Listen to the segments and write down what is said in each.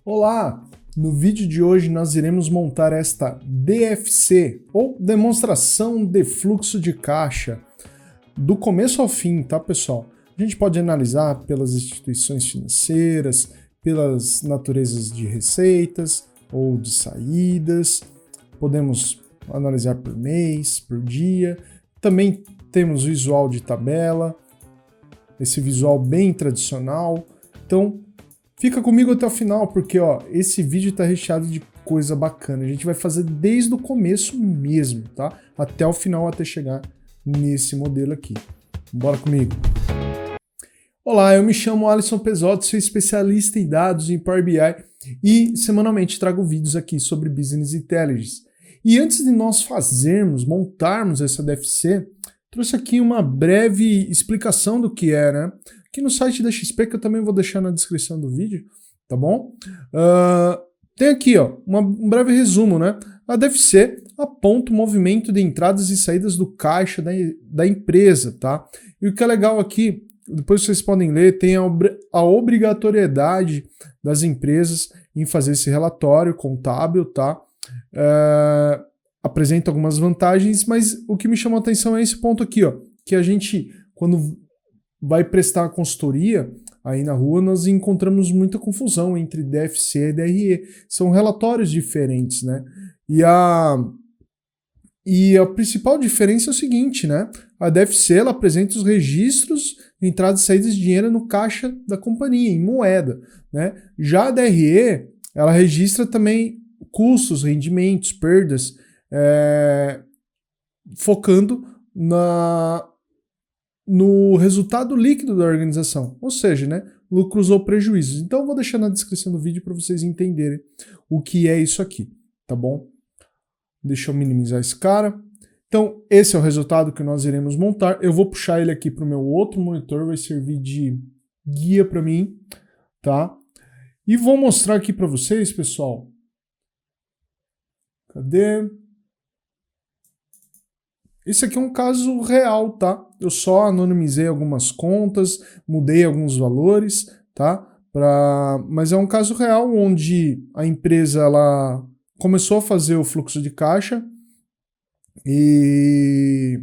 Olá! No vídeo de hoje nós iremos montar esta DFC, ou Demonstração de Fluxo de Caixa, do começo ao fim, tá pessoal? A gente pode analisar pelas instituições financeiras, pelas naturezas de receitas ou de saídas, podemos analisar por mês, por dia, também temos visual de tabela, esse visual bem tradicional, então fica comigo até o final, porque ó, esse vídeo está recheado de coisa bacana. A gente vai fazer desde o começo mesmo, tá? Até o final, até chegar nesse modelo aqui. Bora comigo! Olá, eu me chamo Alisson Pesotti, sou especialista em dados em Power BI e semanalmente trago vídeos aqui sobre Business Intelligence. E antes de nós montarmos essa DFC, trouxe aqui uma breve explicação do que é, né? Aqui no site da XP, que eu também vou deixar na descrição do vídeo, tá bom? Tem aqui, ó, um breve resumo, né? A DFC aponta o movimento de entradas e saídas do caixa da empresa, tá? E o que é legal aqui, depois vocês podem ler, tem a obrigatoriedade das empresas em fazer esse relatório contábil, tá? Apresenta algumas vantagens, mas o que me chamou a atenção é esse ponto aqui, ó, que a gente, quando vai prestar a consultoria aí na rua, nós encontramos muita confusão entre DFC e DRE. São relatórios diferentes, né? E a principal diferença é o seguinte, né? A DFC, ela apresenta os registros de entradas e saídas de dinheiro no caixa da companhia, em moeda, né? Já a DRE, ela registra também custos, rendimentos, perdas, focando no resultado líquido da organização, ou seja, né, lucros ou prejuízos. Então eu vou deixar na descrição do vídeo para vocês entenderem o que é isso aqui, tá bom? Deixa eu minimizar esse cara. Então esse é o resultado que nós iremos montar. Eu vou puxar ele aqui para o meu outro monitor, vai servir de guia para mim, tá? E vou mostrar aqui para vocês, pessoal. Cadê? Esse aqui é um caso real, tá? Eu só anonimizei algumas contas, mudei alguns valores, tá? Mas é um caso real onde a empresa ela começou a fazer o fluxo de caixa e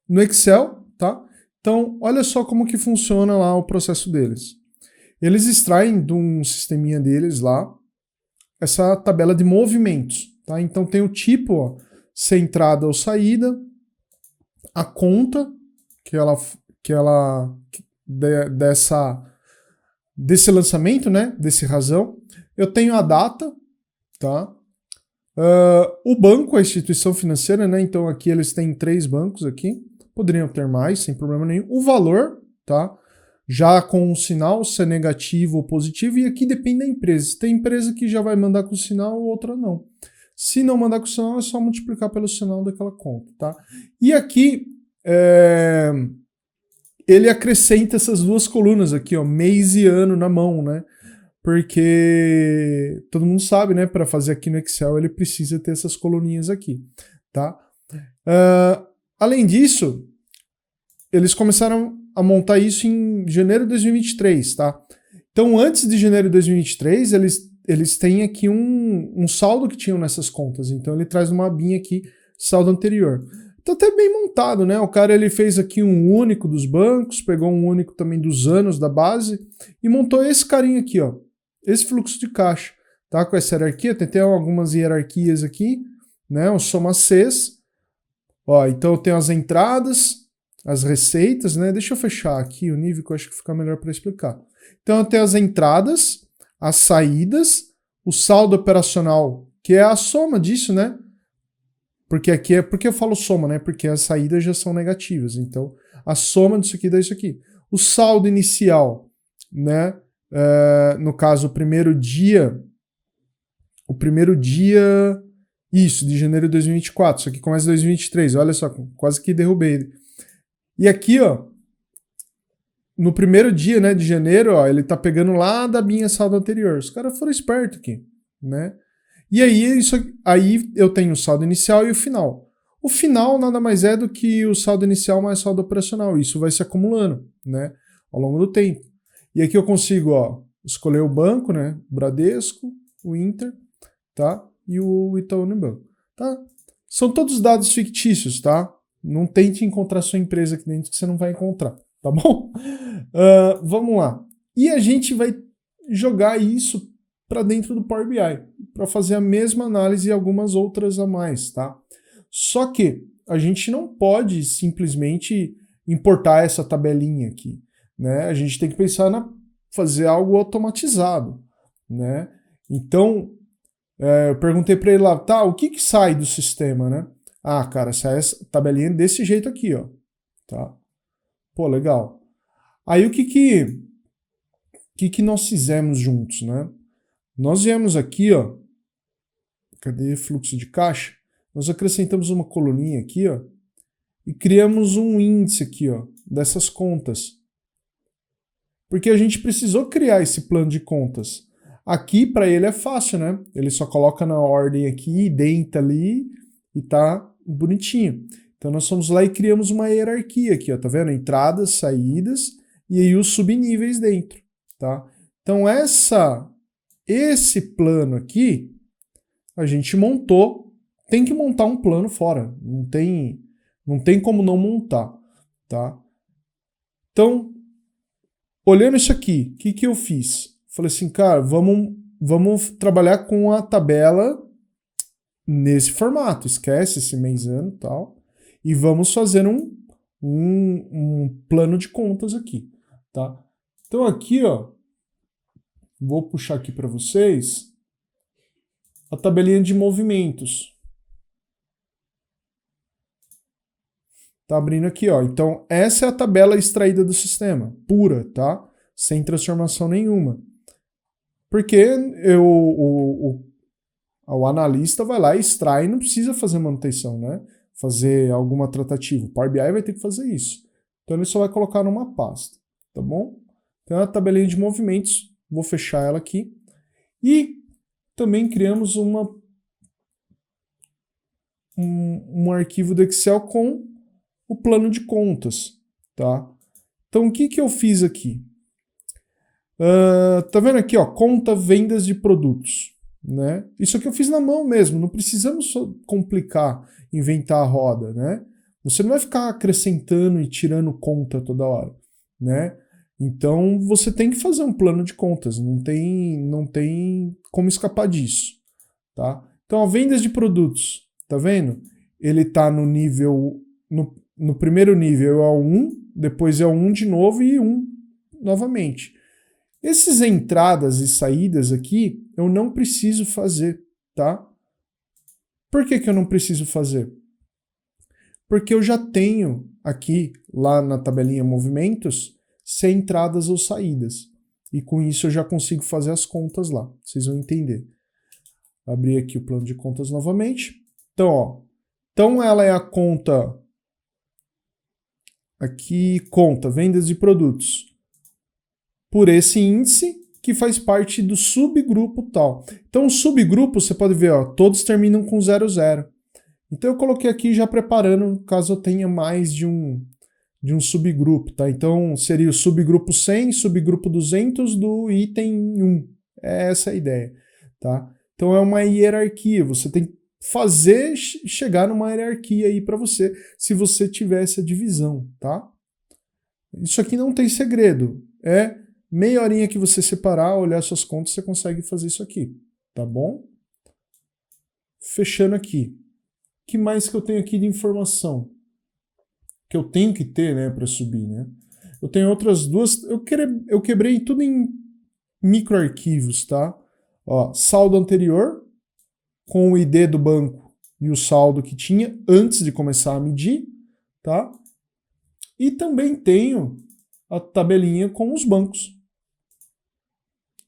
no Excel, tá? Então, olha só como que funciona lá o processo deles. Eles extraem de um sisteminha deles lá essa tabela de movimentos, tá? Então tem o tipo, ó, se entrada ou saída, a conta desse lançamento, né, desse razão. Eu tenho a data, tá? O banco, a instituição financeira, né? Então aqui eles têm 3 bancos aqui, poderiam ter mais, sem problema nenhum. O valor, tá? Já com um sinal, se é negativo ou positivo, e aqui depende da empresa. Tem empresa que já vai mandar com sinal, outra não. Se não mandar com sinal, é só multiplicar pelo sinal daquela conta, tá? E aqui, ele acrescenta essas duas colunas aqui, ó, mês e ano na mão, né? Porque todo mundo sabe, né? Para fazer aqui no Excel, ele precisa ter essas coluninhas aqui, tá? Além disso, eles começaram a montar isso em janeiro de 2023, tá? Então, antes de janeiro de 2023, eles têm aqui um saldo que tinham nessas contas. Então ele traz uma abinha aqui, saldo anterior. Então até bem montado, né? O cara ele fez aqui um único dos bancos, pegou um único também dos anos da base e montou esse carinha aqui, ó. Esse fluxo de caixa, tá? Com essa hierarquia, tem até algumas hierarquias aqui, né? O soma Cs. Ó, então eu tenho as entradas, as receitas, né? Deixa eu fechar aqui o nível que eu acho que fica melhor para explicar. Então eu tenho as entradas, as saídas, o saldo operacional, que é a soma disso, né? Porque aqui porque eu falo soma, né? Porque as saídas já são negativas. Então, a soma disso aqui dá isso aqui. O saldo inicial, né? No caso, o primeiro dia, isso, de janeiro de 2024. Isso aqui começa em 2023. Olha só, quase que derrubei ele. E aqui, ó, no primeiro dia, né, de janeiro, ó, ele tá pegando lá da minha saldo anterior. Os caras foram espertos aqui, né? E aí eu tenho o saldo inicial e o final. O final nada mais é do que o saldo inicial mais saldo operacional. Isso vai se acumulando, né, ao longo do tempo. E aqui eu consigo, ó, escolher o banco, né? Bradesco, o Inter, tá? E o Itaú Unibanco, tá? São todos dados fictícios, tá? Não tente encontrar sua empresa aqui dentro que você não vai encontrar, tá bom? Vamos lá. E a gente vai jogar isso para dentro do Power BI, para fazer a mesma análise e algumas outras a mais, tá? Só que a gente não pode simplesmente importar essa tabelinha aqui, né? A gente tem que pensar na fazer algo automatizado, né? Então, eu perguntei para ele lá, tá, o que sai do sistema, né? Ah, cara, sai essa tabelinha desse jeito aqui, ó, tá? Pô, legal. Aí o que nós fizemos juntos, né? Nós viemos aqui, ó, cadê fluxo de caixa? Nós acrescentamos uma coluninha aqui, ó, e criamos um índice aqui, ó, dessas contas. Porque a gente precisou criar esse plano de contas. Aqui, para ele, é fácil, né? Ele só coloca na ordem aqui, denta ali e tá bonitinho. Então, nós fomos lá e criamos uma hierarquia aqui, ó, tá vendo? Entradas, saídas e aí os subníveis dentro, tá? Então, esse plano aqui, a gente montou. Tem que montar um plano fora. Não tem como não montar, tá? Então, olhando isso aqui, o que eu fiz? Falei assim, cara, vamos trabalhar com a tabela nesse formato. Esquece esse mês, ano e tal. E vamos fazer um plano de contas aqui, tá? Então aqui, ó, vou puxar aqui para vocês a tabelinha de movimentos. Tá abrindo aqui, ó. Então, essa é a tabela extraída do sistema, pura, tá? Sem transformação nenhuma. Porque o analista vai lá e extrai e não precisa fazer manutenção, né? Fazer alguma tratativa. O Power BI vai ter que fazer isso. Então, ele só vai colocar numa pasta, tá bom? Então, a tabelinha de movimentos, vou fechar ela aqui. E também criamos um arquivo do Excel com o plano de contas, tá? Então, o que eu fiz aqui? Tá vendo aqui, ó, conta vendas de produtos, né? Isso aqui eu fiz na mão mesmo, não precisamos complicar, inventar a roda, né? Você não vai ficar acrescentando e tirando conta toda hora, né? Então, você tem que fazer um plano de contas, não tem como escapar disso, tá? Então, a vendas de produtos, tá vendo? Ele tá no nível, no primeiro nível é o 1, depois é o 1 de novo e 1 novamente. Essas entradas e saídas aqui, eu não preciso fazer, tá? Por que eu não preciso fazer? Porque eu já tenho aqui, lá na tabelinha movimentos, se é entradas ou saídas. E com isso eu já consigo fazer as contas lá. Vocês vão entender. Abrir aqui o plano de contas novamente. Então, ó. Então ela é a conta... Aqui, conta, vendas de produtos. Por esse índice que faz parte do subgrupo tal. Então, o subgrupo, você pode ver, ó, todos terminam com 00. Então, eu coloquei aqui já preparando, caso eu tenha mais de um subgrupo, tá? Então, seria o subgrupo 100, subgrupo 200 do item 1. É essa a ideia, tá? Então, é uma hierarquia. Você tem que fazer chegar numa hierarquia aí para você, se você tiver essa divisão, tá? Isso aqui não tem segredo. É meia horinha que você separar, olhar suas contas, você consegue fazer isso aqui, tá bom? Fechando aqui. O que mais que eu tenho aqui de informação? Que eu tenho que ter, né, para subir, né? Eu tenho outras duas, eu quebrei tudo em microarquivos, tá? Ó, saldo anterior, com o ID do banco e o saldo que tinha antes de começar a medir, tá? E também tenho a tabelinha com os bancos.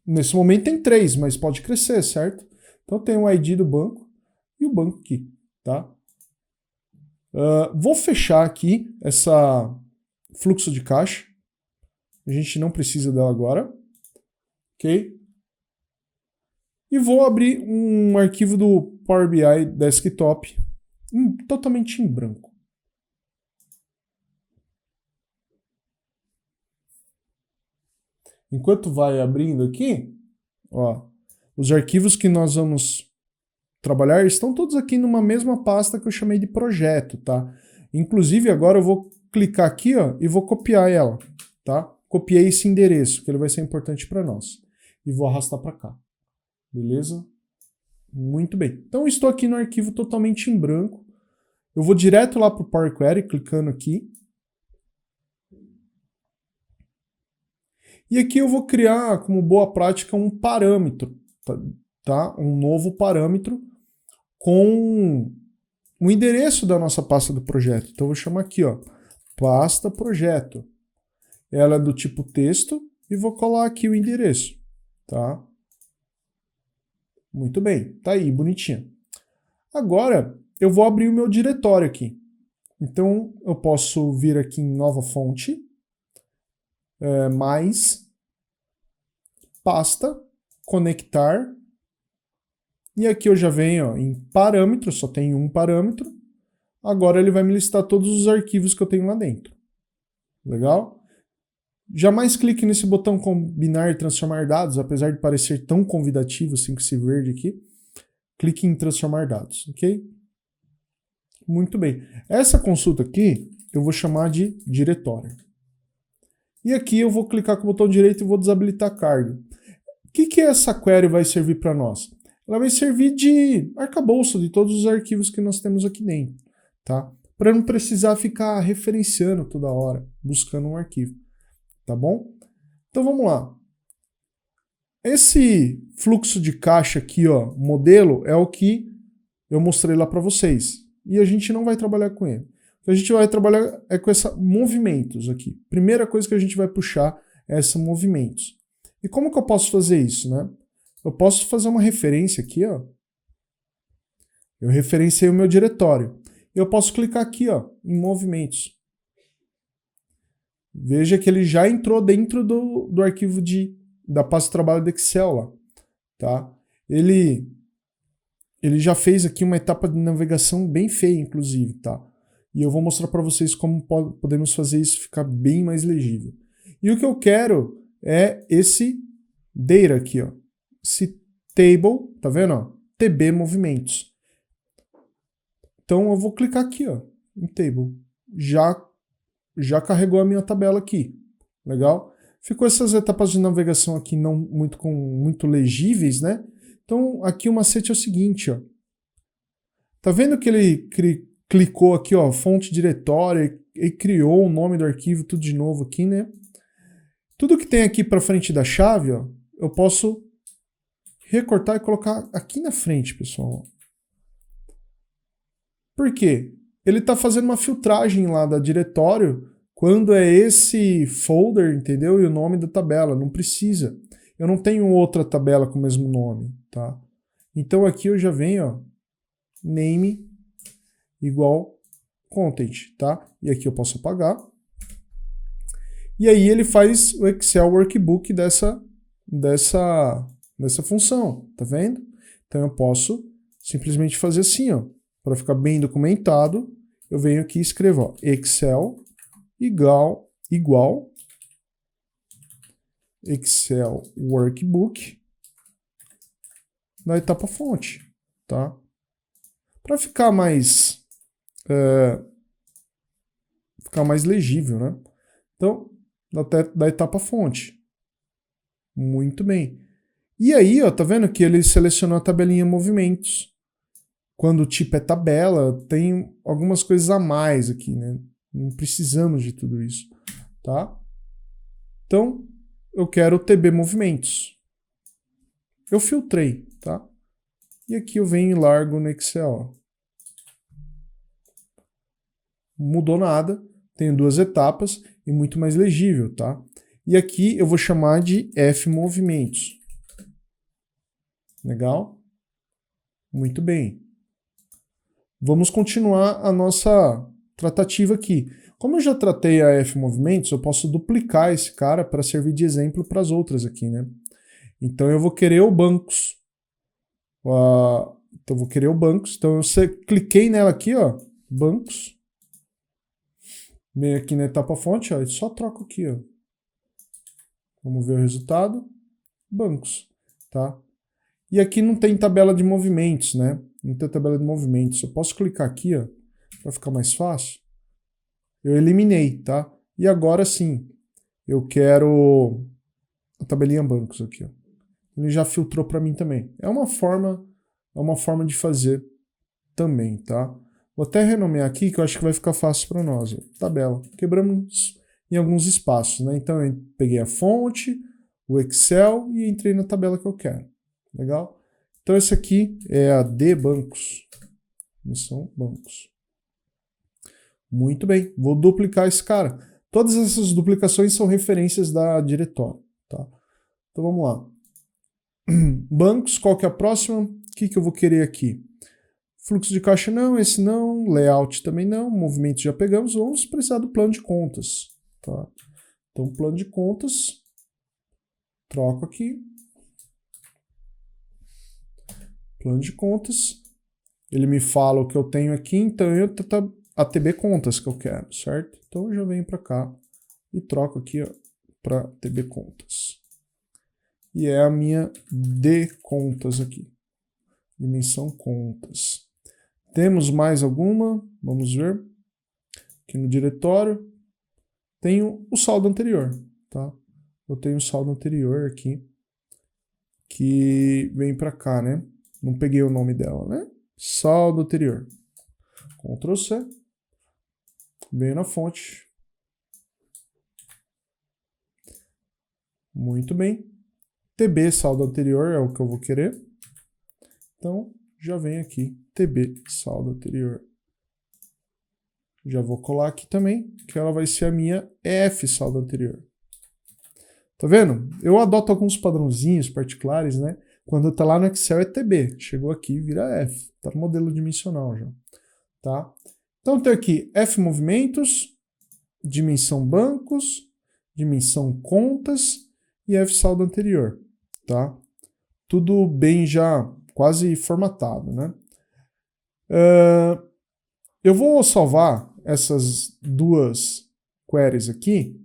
Nesse momento tem 3, mas pode crescer, certo? Então tem o ID do banco e o banco aqui, tá? Vou fechar aqui essa fluxo de caixa. A gente não precisa dela agora, ok? E vou abrir um arquivo do Power BI Desktop totalmente em branco. Enquanto vai abrindo aqui, ó, os arquivos que nós vamos trabalhar estão todos aqui numa mesma pasta que eu chamei de projeto, tá? Inclusive agora eu vou clicar aqui, ó, e vou copiar ela, tá? Copiei esse endereço, que ele vai ser importante para nós. E vou arrastar para cá. Beleza? Muito bem. Então estou aqui no arquivo totalmente em branco. Eu vou direto lá para o Power Query, clicando aqui. E aqui eu vou criar, como boa prática, um parâmetro, tá? Um novo parâmetro com o endereço da nossa pasta do projeto. Então eu vou chamar aqui, ó, pasta projeto. Ela é do tipo texto e vou colar aqui o endereço, tá? Muito bem, tá aí, bonitinho. Agora eu vou abrir o meu diretório aqui. Então eu posso vir aqui em nova fonte, mais pasta, conectar, e aqui eu já venho, ó, em parâmetros, só tem um parâmetro. Agora ele vai me listar todos os arquivos que eu tenho lá dentro. Legal? Jamais clique nesse botão combinar e transformar dados, apesar de parecer tão convidativo assim com esse verde aqui. Clique em transformar dados, ok? Muito bem. Essa consulta aqui eu vou chamar de diretório. E aqui eu vou clicar com o botão direito e vou desabilitar a carga. O que essa query vai servir para nós? Ela vai servir de arcabouço de todos os arquivos que nós temos aqui dentro, tá? Para não precisar ficar referenciando toda hora, buscando um arquivo, tá bom? Então vamos lá. Esse fluxo de caixa aqui, ó, modelo, é o que eu mostrei lá para vocês. E a gente não vai trabalhar com ele. O que a gente vai trabalhar é com essa movimentos aqui. Primeira coisa que a gente vai puxar é essa movimentos. E como que eu posso fazer isso, né? Eu posso fazer uma referência aqui, ó. Eu referenciei o meu diretório. Eu posso clicar aqui, ó, em movimentos. Veja que ele já entrou dentro do arquivo da pasta de trabalho do Excel lá, tá? Ele já fez aqui uma etapa de navegação bem feia, inclusive, tá? E eu vou mostrar para vocês como podemos fazer isso ficar bem mais legível. E o que eu quero é esse data aqui, ó. Esse table, tá vendo? Ó? TB movimentos. Então eu vou clicar aqui, ó, em table. Já carregou a minha tabela aqui. Legal? Ficou essas etapas de navegação aqui não muito legíveis, né? Então aqui o macete é o seguinte, ó. Tá vendo que ele clicou aqui, ó, fonte diretório e criou o nome do arquivo tudo de novo aqui, né? Tudo que tem aqui para frente da chave, ó, eu posso recortar e colocar aqui na frente, pessoal. Por quê? Ele está fazendo uma filtragem lá da diretório quando é esse folder, entendeu? E o nome da tabela, não precisa. Eu não tenho outra tabela com o mesmo nome, tá? Então aqui eu já venho, ó, name igual content, tá? E aqui eu posso apagar. E aí ele faz o Excel Workbook dessa função, tá vendo? Então eu posso simplesmente fazer assim, ó, para ficar bem documentado, eu venho aqui e escrevo, ó, Excel igual Excel Workbook na etapa fonte, tá? Para ficar mais legível, né? Então, da etapa fonte. Muito bem. E aí, ó, tá vendo que ele selecionou a tabelinha movimentos. Quando o tipo é tabela, tem algumas coisas a mais aqui, né? Não precisamos de tudo isso, tá? Então, eu quero TB movimentos. Eu filtrei, tá? E aqui eu venho e largo no Excel, ó. Mudou nada, tenho duas etapas e muito mais legível, tá? E aqui eu vou chamar de F movimentos. Legal? Muito bem. Vamos continuar a nossa tratativa aqui. Como eu já tratei a F movimentos, eu posso duplicar esse cara para servir de exemplo para as outras aqui, né? Então eu vou querer o bancos. Então eu vou querer o bancos. Então eu cliquei nela aqui, ó, bancos. Venho aqui na etapa fonte, ó, e só troco aqui, ó. Vamos ver o resultado. Bancos, tá? E aqui não tem tabela de movimentos, né? Não tem tabela de movimentos. Eu posso clicar aqui, ó, para ficar mais fácil. Eu eliminei, tá? E agora sim, eu quero a tabelinha bancos aqui, ó. Ele já filtrou para mim também. É uma forma de fazer também, tá? Vou até renomear aqui que eu acho que vai ficar fácil para nós. Ó. Tabela. Quebramos em alguns espaços, né? Então eu peguei a fonte, o Excel e entrei na tabela que eu quero. Legal? Então esse aqui é a D bancos. Missão bancos. Muito bem. Vou duplicar esse cara. Todas essas duplicações são referências da diretório, tá? Então vamos lá. Bancos, qual que é a próxima? O que eu vou querer aqui? Fluxo de caixa não, esse não, layout também não, movimento já pegamos, vamos precisar do plano de contas. Tá? Então, plano de contas, troco aqui. Plano de contas, ele me fala o que eu tenho aqui, então eu ATB contas que eu quero, certo? Então eu já venho para cá e troco aqui para TB contas. E é a minha D contas aqui. Dimensão contas. Temos mais alguma? Vamos ver. Aqui no diretório. Tenho o saldo anterior, tá? Eu tenho o saldo anterior aqui. Que vem para cá, né? Não peguei o nome dela, né? Saldo anterior. Ctrl C. Venho na fonte. Muito bem. TB saldo anterior é o que eu vou querer. Então, já vem aqui, TB saldo anterior. Já vou colar aqui também, que ela vai ser a minha F saldo anterior. Tá vendo? Eu adoto alguns padrãozinhos particulares, né? Quando tá lá no Excel é TB. Chegou aqui, vira F. Tá no modelo dimensional já. Tá? Então, tem aqui F movimentos, dimensão bancos, dimensão contas e F saldo anterior. Tá? Tudo bem já quase formatado, né? Eu vou salvar essas duas queries aqui,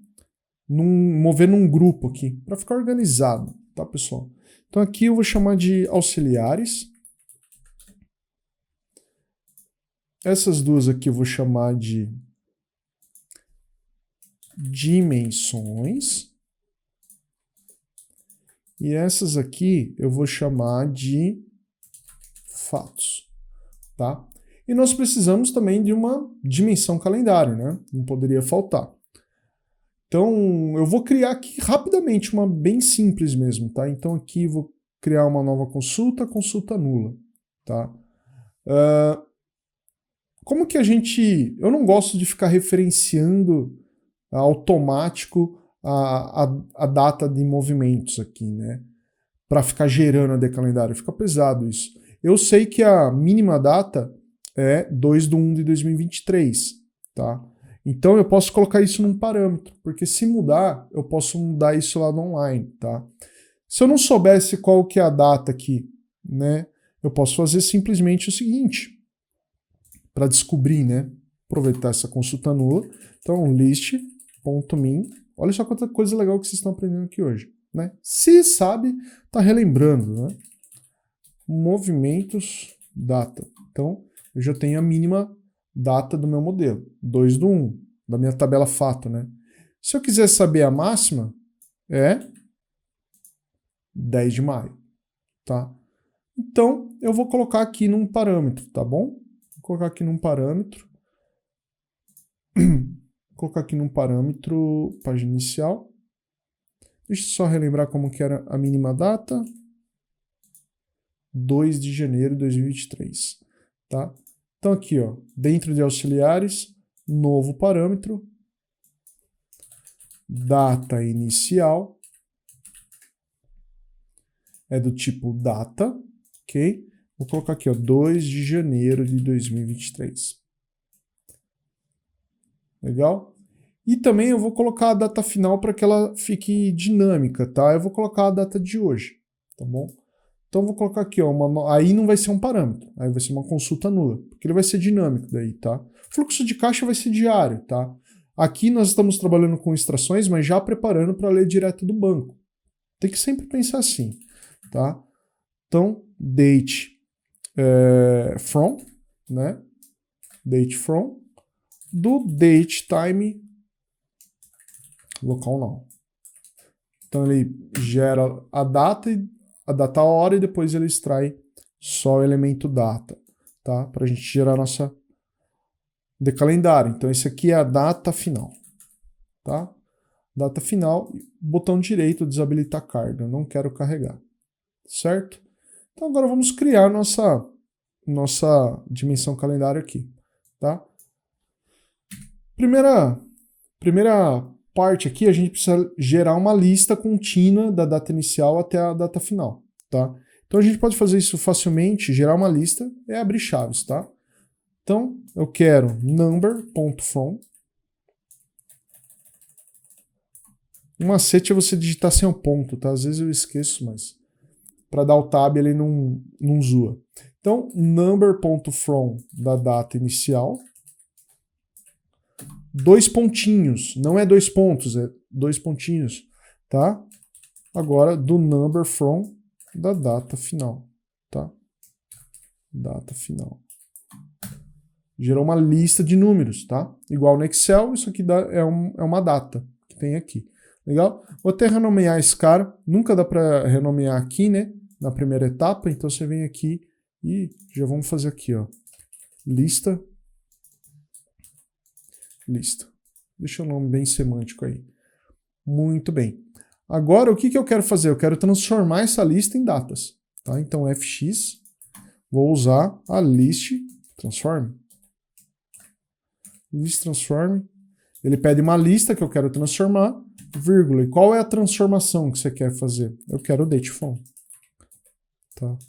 mover num grupo aqui, para ficar organizado, tá, pessoal? Então aqui eu vou chamar de auxiliares. Essas duas aqui eu vou chamar de dimensões. E essas aqui eu vou chamar de fatos, tá? E nós precisamos também de uma dimensão calendário, né? Não poderia faltar. Então, eu vou criar aqui rapidamente uma bem simples mesmo, tá? Então aqui eu vou criar uma nova consulta, consulta nula, tá? Como que a gente... Eu não gosto de ficar referenciando automático a data de movimentos aqui, né? Para ficar gerando a D calendário. Fica pesado isso. Eu sei que a mínima data é 2/1/2023, tá? Então eu posso colocar isso num parâmetro, porque se mudar, eu posso mudar isso lá no online, tá? Se eu não soubesse qual que é a data aqui, né? Eu posso fazer simplesmente o seguinte, para descobrir, né? Aproveitar essa consulta nula. Então, list.min. Olha só quanta coisa legal que vocês estão aprendendo aqui hoje, né? Se sabe, tá relembrando, né? Movimentos, data. Então, eu já tenho a mínima data do meu modelo, 2/1, da minha tabela fato, né? Se eu quiser saber a máxima, é 10 de maio, tá? Então, eu vou colocar aqui num parâmetro, tá bom? Vou colocar aqui num parâmetro. Vou colocar aqui num parâmetro, página inicial. Deixa eu só relembrar como que era a mínima data. 2 de janeiro de 2023, tá? Então aqui, ó, dentro de auxiliares, novo parâmetro, data inicial, é do tipo data, ok? Vou colocar aqui, ó, 2 de janeiro de 2023. Legal? E também eu vou colocar a data final para que ela fique dinâmica, tá? Eu vou colocar a data de hoje, tá bom? Então eu vou colocar aqui, ó, aí não vai ser um parâmetro, aí vai ser uma consulta nula, porque ele vai ser dinâmico daí, tá? Fluxo de caixa vai ser diário, tá? Aqui nós estamos trabalhando com extrações, mas já preparando para ler direto do banco. Tem que sempre pensar assim, tá? Então, date from, né? Date from, do date time local não. Então ele gera a data, a hora, e depois ele extrai só o elemento data, tá? Para a gente gerar a nossa de calendário. Então esse aqui é a data final, tá? Data final, botão direito, desabilitar carga, não quero carregar, certo? Então agora vamos criar nossa dimensão calendário aqui, tá? Primeira parte aqui, a gente precisa gerar uma lista contínua da data inicial até a data final, tá? Então a gente pode fazer isso facilmente, gerar uma lista, é abrir chaves, tá? Então eu quero number.from. Um macete é você digitar sem o ponto, tá? Às vezes eu esqueço, mas para dar o tab ele não zoa. Então number.from da data inicial, 2 pontinhos, não é 2 pontos, é 2 pontinhos, tá? Agora do number from da data final, tá? Data final. Gerou uma lista de números, tá? Igual no Excel, isso aqui é uma data que tem aqui. Legal? Vou até renomear esse cara. Nunca dá para renomear aqui, né? Na primeira etapa. Então você vem aqui e já vamos fazer aqui, ó. Lista. Deixa o nome bem semântico aí. Muito bem. Agora, o que eu quero fazer? Eu quero transformar essa lista em datas. Tá? Então, fx, vou usar a list transform. List transform. Ele pede uma lista que eu quero transformar, vírgula. E qual é a transformação que você quer fazer? Eu quero o date from. Tá? Muito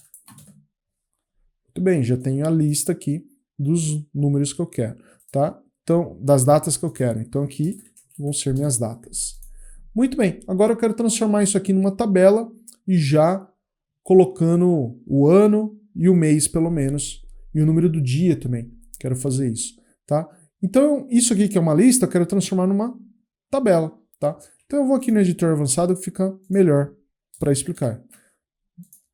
bem, já tenho a lista aqui dos números que eu quero. Tá? Então, das datas que eu quero. Então aqui vão ser minhas datas. Muito bem, agora eu quero transformar isso aqui numa tabela e já colocando o ano e o mês, pelo menos, e o número do dia também. Quero fazer isso, tá? Então, isso aqui que é uma lista, eu quero transformar numa tabela, tá? Então eu vou aqui no editor avançado que fica melhor para explicar.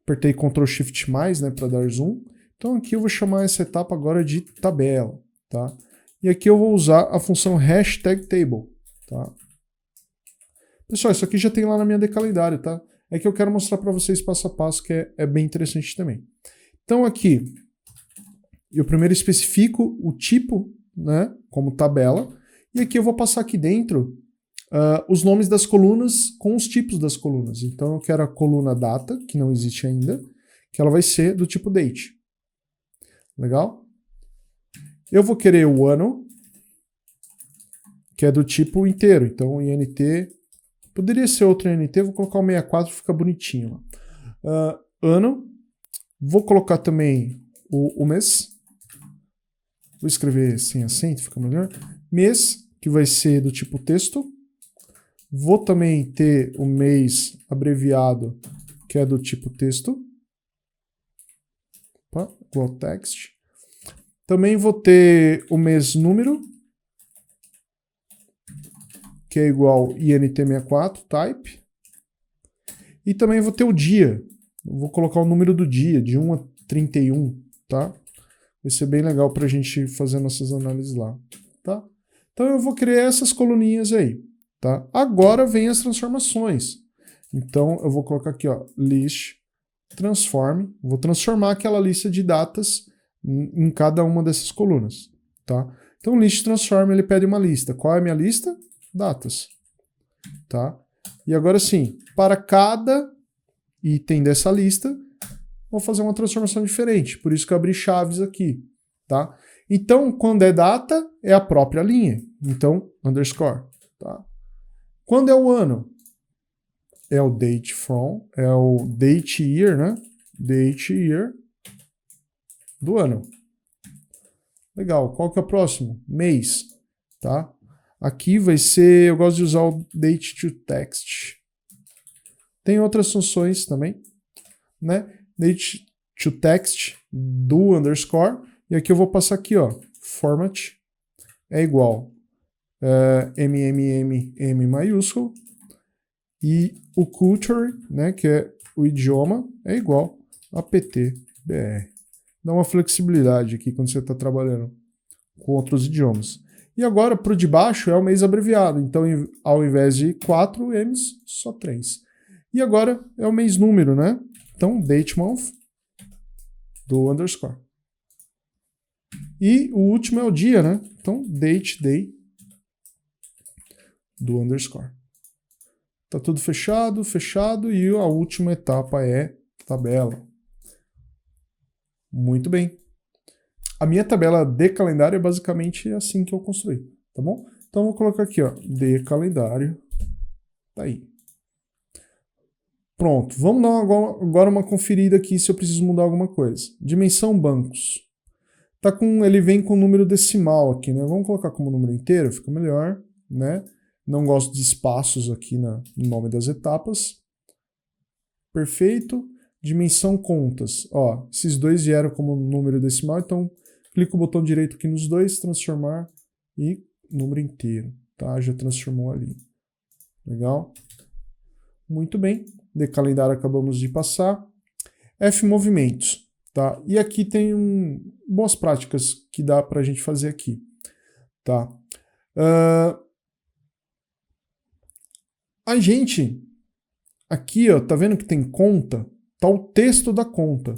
Apertei Ctrl Shift+, né, para dar zoom. Então aqui eu vou chamar essa etapa agora de tabela, tá? E aqui eu vou usar a função #table, tá? Pessoal, isso aqui já tem lá na minha decalendário, tá? É que eu quero mostrar para vocês passo a passo, que é bem interessante também. Então aqui, eu primeiro especifico o tipo, né, como tabela, e aqui eu vou passar aqui dentro os nomes das colunas com os tipos das colunas. Então eu quero a coluna data, que não existe ainda, que ela vai ser do tipo date. Legal? Eu vou querer o ano, que é do tipo inteiro. Então, INT, poderia ser outro INT, vou colocar o 64, fica bonitinho. Ano, vou colocar também o mês, vou escrever sem acento, fica melhor. Mês, que vai ser do tipo texto. Vou também ter o mês abreviado, que é do tipo texto. Opa, igual text. Também vou ter o mês número, que é igual INT64, type. E também vou ter o dia. Eu vou colocar o número do dia, de 1 a 31, tá? Vai ser bem legal para a gente fazer nossas análises lá, tá? Então eu vou criar essas coluninhas aí, tá? Agora vem as transformações. Então eu vou colocar aqui, ó, list transform. Vou transformar aquela lista de datas em cada uma dessas colunas, tá? Então o list transform, ele pede uma lista. Qual é a minha lista? Datas, tá? E agora sim, para cada item dessa lista, vou fazer uma transformação diferente. Por isso que eu abri chaves aqui, tá? Então, quando é data, é a própria linha. Então, underscore, tá? Quando é o ano, é o date from, é o date year, né? Date year do ano. Legal. Qual que é o próximo? Mês, tá? Aqui vai ser, eu gosto de usar o date to text. Tem outras funções também, né? Date to text do underscore. E aqui eu vou passar aqui, ó, format é igual M maiúsculo, e o culture, né, que é o idioma, é igual a PT-BR. Dá uma flexibilidade aqui quando você está trabalhando com outros idiomas. E agora, para o de baixo, é o mês abreviado. Então, ao invés de 4 M's, só 3. E agora é o mês número, né? Então, date month do underscore. E o último é o dia, né? Então, date day do underscore. Tá tudo fechado, fechado, e a última etapa é tabela. Muito bem. A minha tabela de calendário é basicamente assim que eu construí, tá bom? Então, vou colocar aqui, ó, de calendário. Tá aí. Pronto, vamos dar agora uma conferida aqui se eu preciso mudar alguma coisa. Dimensão bancos. Ele vem com número decimal aqui, né? Vamos colocar como número inteiro, fica melhor, né? Não gosto de espaços aqui no nome das etapas. Perfeito. Dimensão contas. Ó, esses dois vieram como número decimal, então clico o botão direito aqui nos dois, transformar e número inteiro, tá? Já transformou ali. Legal? Muito bem. De calendário acabamos de passar. F movimentos, tá? E aqui tem boas práticas que dá pra gente fazer aqui, tá? A gente, aqui, ó, tá vendo que tem conta? Tá o texto da conta,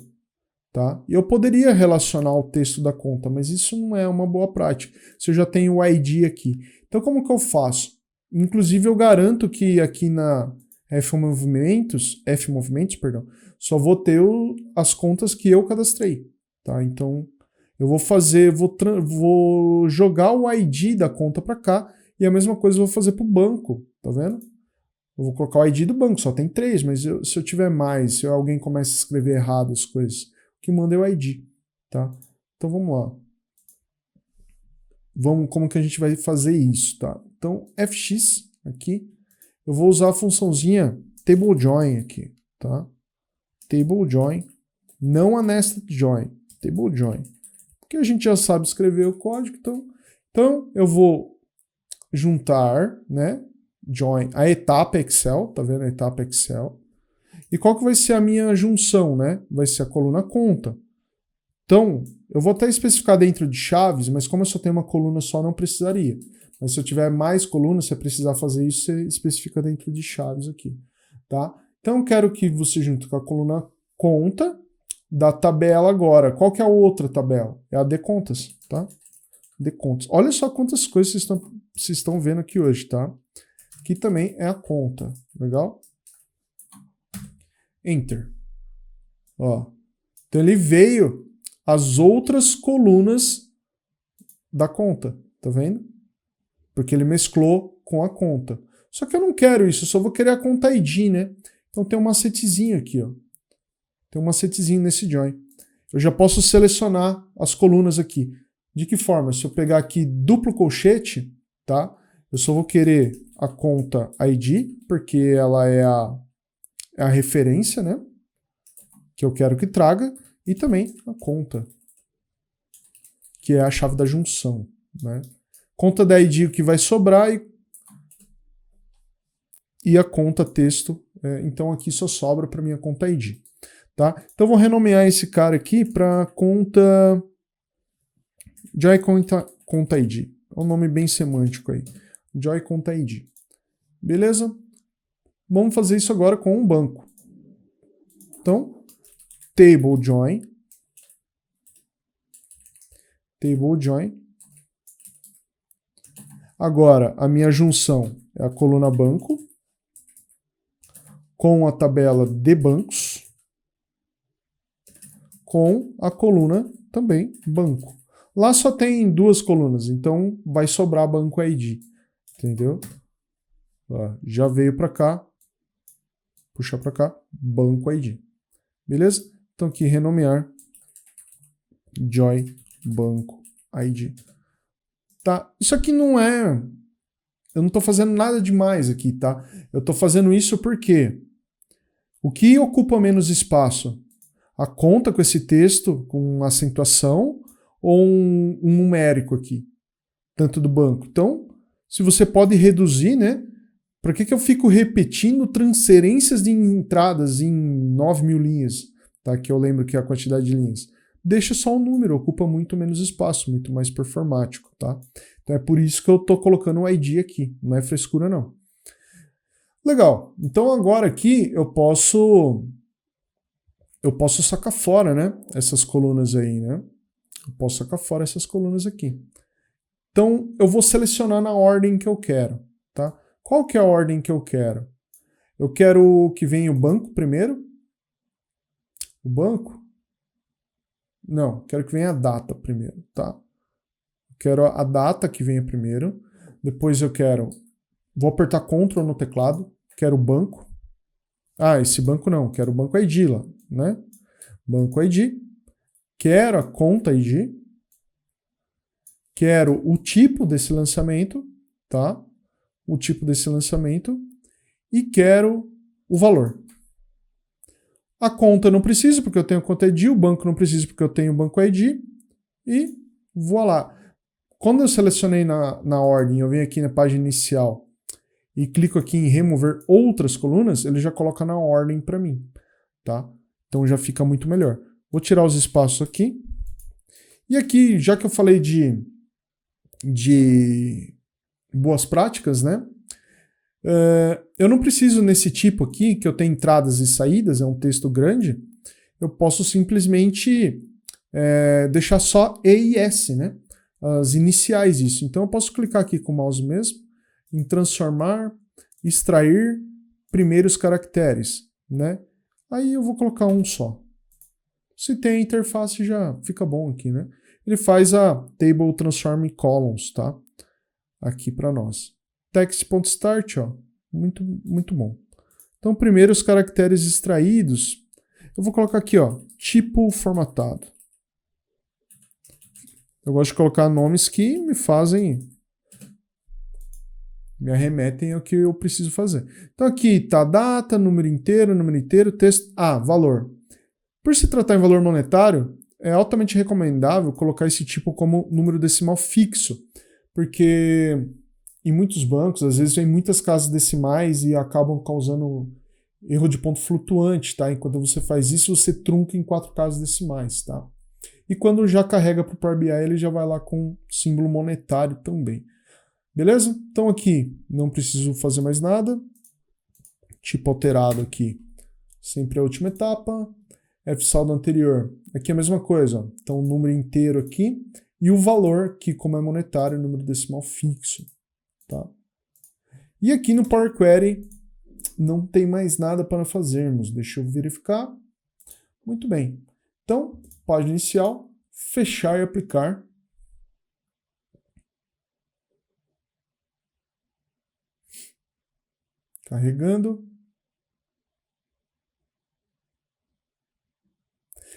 tá? E eu poderia relacionar o texto da conta, mas isso não é uma boa prática, se eu já tenho o ID aqui. Então, como que eu faço? Inclusive, eu garanto que aqui na F movimentos, perdão, só vou ter as contas que eu cadastrei, tá? Então, eu vou jogar o ID da conta para cá, e a mesma coisa eu vou fazer para o banco, tá vendo? Eu vou colocar o ID do banco, só tem 3, mas se eu tiver mais, se alguém começa a escrever errado as coisas, o que manda é o ID, tá? Então vamos lá. Como que a gente vai fazer isso, tá? Então fx aqui, eu vou usar a funçãozinha TableJoin aqui, tá? TableJoin, não a nested join, TableJoin. Porque a gente já sabe escrever o código, então eu vou juntar, né? Join, a etapa Excel, tá vendo a etapa Excel? E qual que vai ser a minha junção, né? Vai ser a coluna conta. Então, eu vou até especificar dentro de chaves, mas como eu só tenho uma coluna só, não precisaria. Mas se eu tiver mais colunas, se eu precisar fazer isso, você especifica dentro de chaves aqui, tá? Então, eu quero que você junte com a coluna conta da tabela agora. Qual que é a outra tabela? É a de contas, tá? De contas. Olha só quantas coisas vocês estão vendo aqui hoje, tá? Aqui também é a conta, legal? Enter. Ó. Então ele veio as outras colunas da conta, tá vendo? Porque ele mesclou com a conta. Só que eu não quero isso, eu só vou querer a conta ID, né? Então tem um macetezinho aqui, ó. Tem um macetezinho nesse join. Eu já posso selecionar as colunas aqui. De que forma? Se eu pegar aqui duplo colchete, tá? Eu só vou querer a conta ID, porque ela é a referência, né? Que eu quero que traga, e também a conta, que é a chave da junção, né? Conta da ID o que vai sobrar e a conta texto, então aqui só sobra para minha conta ID, tá? Então eu vou renomear esse cara aqui para conta Joy conta ID. É um nome bem semântico aí. Joy conta ID. Beleza? Vamos fazer isso agora com um banco. Então, TableJoin. Agora, a minha junção é a coluna banco com a tabela de bancos com a coluna também banco. Lá só tem 2 colunas, então vai sobrar banco ID. Entendeu? Ó, já veio para cá, puxar para cá, banco ID. Beleza? Então aqui renomear Joy banco ID. Tá? Isso aqui não é... Eu não estou fazendo nada demais aqui, tá? Eu estou fazendo isso porque o que ocupa menos espaço? A conta com esse texto, com acentuação, ou um numérico aqui, tanto do banco. Então, se você pode reduzir, né? Para que eu fico repetindo transferências de entradas em 9.000 linhas, tá? Que eu lembro que é a quantidade de linhas. Deixa só um número, ocupa muito menos espaço, muito mais performático, tá? Então é por isso que eu estou colocando o ID aqui, não é frescura não. Legal, então agora aqui eu posso sacar fora, né? Essas colunas aí, né? Eu posso sacar fora essas colunas aqui. Então eu vou selecionar na ordem que eu quero, tá? Qual que é a ordem que eu quero? Eu quero que venha o banco primeiro. O banco? Não, quero que venha a data primeiro, tá? Quero a data que venha primeiro. Depois eu quero... Vou apertar Ctrl no teclado. Quero o banco. Ah, esse banco não. Quero o banco ID lá, né? Banco ID. Quero a conta ID. Quero o tipo desse lançamento, tá? O tipo desse lançamento. E quero o valor. A conta eu não preciso, porque eu tenho a conta ID. O banco não precisa, porque eu tenho o banco ID. E voilá. Quando eu selecionei na ordem, eu venho aqui na página inicial e clico aqui em remover outras colunas, ele já coloca na ordem para mim, tá? Então já fica muito melhor. Vou tirar os espaços aqui. E aqui, já que eu falei de boas práticas, né? Eu não preciso nesse tipo aqui, que eu tenho entradas e saídas, é um texto grande, eu posso simplesmente deixar só E e S, né? As iniciais disso. Então eu posso clicar aqui com o mouse mesmo, em transformar, extrair primeiros caracteres, né? Aí eu vou colocar um só. Se tem a interface já fica bom aqui, né? Ele faz a table transform columns, tá? Aqui para nós. Text.start, ó, muito bom. Então primeiro os caracteres extraídos, eu vou colocar aqui, ó, tipo formatado. Eu gosto de colocar nomes que me arremetem ao que eu preciso fazer. Então aqui tá data, número inteiro, texto, valor. Por se tratar em valor monetário, é altamente recomendável colocar esse tipo como número decimal fixo, porque em muitos bancos, às vezes, vem muitas casas decimais e acabam causando erro de ponto flutuante, tá? Enquanto você faz isso, você trunca em 4 casas decimais, tá? E quando já carrega para o Power BI, ele já vai lá com símbolo monetário também. Beleza? Então aqui não preciso fazer mais nada. Tipo alterado aqui, sempre a última etapa. F-saldo anterior, aqui é a mesma coisa. Ó. Então o número inteiro aqui e o valor, que como é monetário, é número decimal fixo. Tá? E aqui no Power Query não tem mais nada para fazermos. Deixa eu verificar. Muito bem. Então, página inicial, fechar e aplicar. Carregando.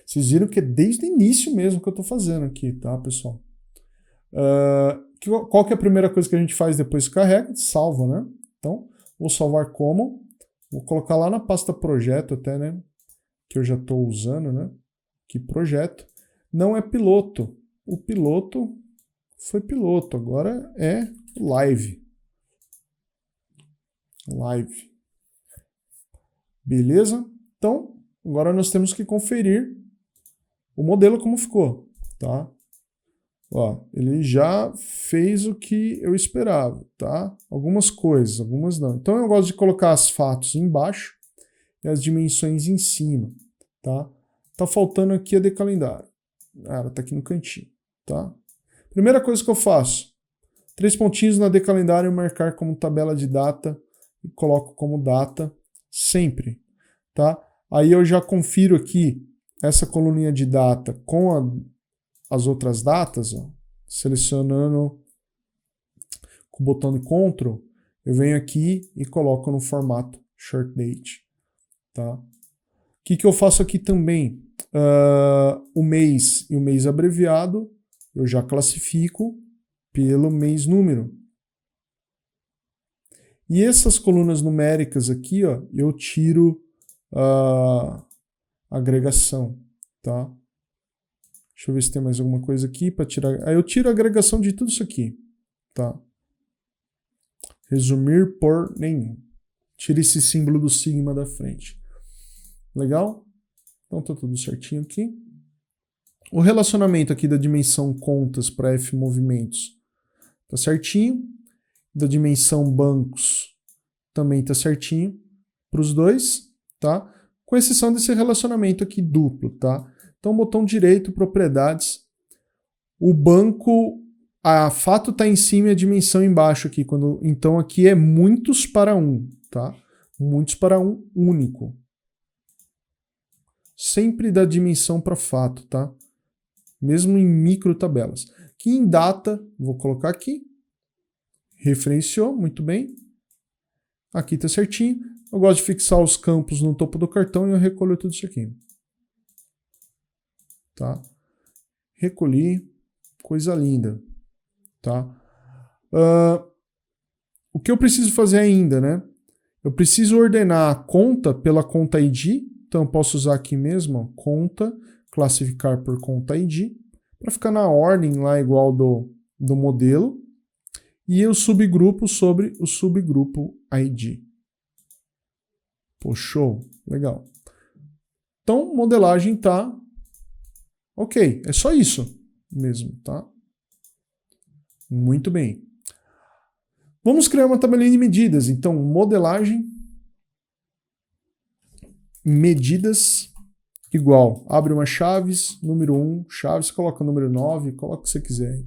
Vocês viram que é desde o início mesmo que eu estou fazendo aqui, tá, pessoal? Qual que é a primeira coisa que a gente faz depois que carrega? Salva, né? Então, vou salvar como. Vou colocar lá na pasta projeto até, né? Que eu já estou usando, né? Que projeto. Não é piloto. O piloto foi piloto. Agora é live. Live. Beleza? Então, agora nós temos que conferir o modelo como ficou, tá? Ó, ele já fez o que eu esperava, tá? Algumas coisas, algumas não. Então eu gosto de colocar as fatos embaixo e as dimensões em cima, tá? Tá faltando aqui a de calendário. Ela tá aqui no cantinho, tá? Primeira coisa que eu faço, 3 pontinhos na de calendário, marcar como tabela de data e coloco como data sempre, tá? Aí eu já confiro aqui essa coluninha de data com as outras datas, ó, selecionando com o botão de Ctrl, eu venho aqui e coloco no formato Short Date. Tá? O que eu faço aqui também? O mês e o mês abreviado, eu já classifico pelo mês número. E essas colunas numéricas aqui, ó, eu tiro a agregação. Tá? Deixa eu ver se tem mais alguma coisa aqui para tirar. Aí eu tiro a agregação de tudo isso aqui, tá? Resumir por nenhum. Tira esse símbolo do sigma da frente. Legal? Então tá tudo certinho aqui. O relacionamento aqui da dimensão contas para F movimentos tá certinho. Da dimensão bancos também tá certinho para os dois, tá? Com exceção desse relacionamento aqui duplo, tá? Então, botão direito, propriedades. O banco, a fato está em cima e a dimensão embaixo aqui. Então, aqui é muitos para um, tá? Muitos para um único. Sempre da dimensão para fato, tá? Mesmo em micro tabelas. Aqui em data, vou colocar aqui. Referenciou, muito bem. Aqui está certinho. Eu gosto de fixar os campos no topo do cartão e eu recolho tudo isso aqui. Tá? Recolhi. Coisa linda. Tá? O que eu preciso fazer ainda, né? Eu preciso ordenar a conta pela conta ID. Então eu posso usar aqui mesmo, ó, conta, classificar por conta ID, para ficar na ordem lá igual do modelo. E o subgrupo sobre o subgrupo ID. Pô, show. Legal. Então, modelagem tá ok. É só isso mesmo, tá? Muito bem. Vamos criar uma tabelinha de medidas. Então, modelagem, medidas, igual. Abre uma chaves, número 1, chaves, coloca o número 9, coloca o que você quiser aí,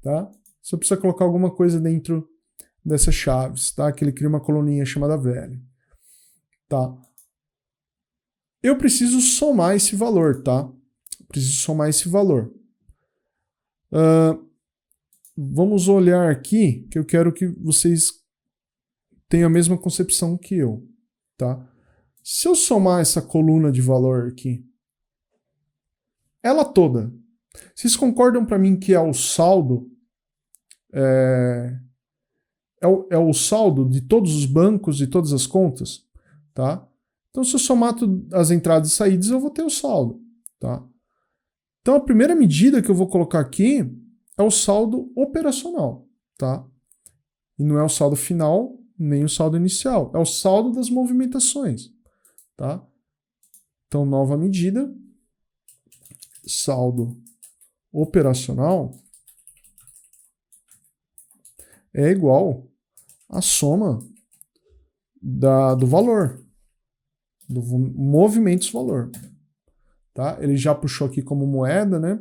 tá? Você precisa colocar alguma coisa dentro dessas chaves, tá? Que ele cria uma coluninha chamada velho, tá? Eu preciso somar esse valor, tá? Preciso somar esse valor. Vamos olhar aqui, que eu quero que vocês tenham a mesma concepção que eu, tá? Se eu somar essa coluna de valor aqui, ela toda, vocês concordam para mim que é o saldo? É o saldo de todos os bancos e todas as contas, tá? Então, se eu somar as entradas e saídas, eu vou ter o saldo, tá? Então, a primeira medida que eu vou colocar aqui é o saldo operacional, tá? E não é o saldo final, nem o saldo inicial. É o saldo das movimentações, tá? Então, nova medida, saldo operacional é igual à soma do valor, do movimentos valor. Tá? Ele já puxou aqui como moeda, né?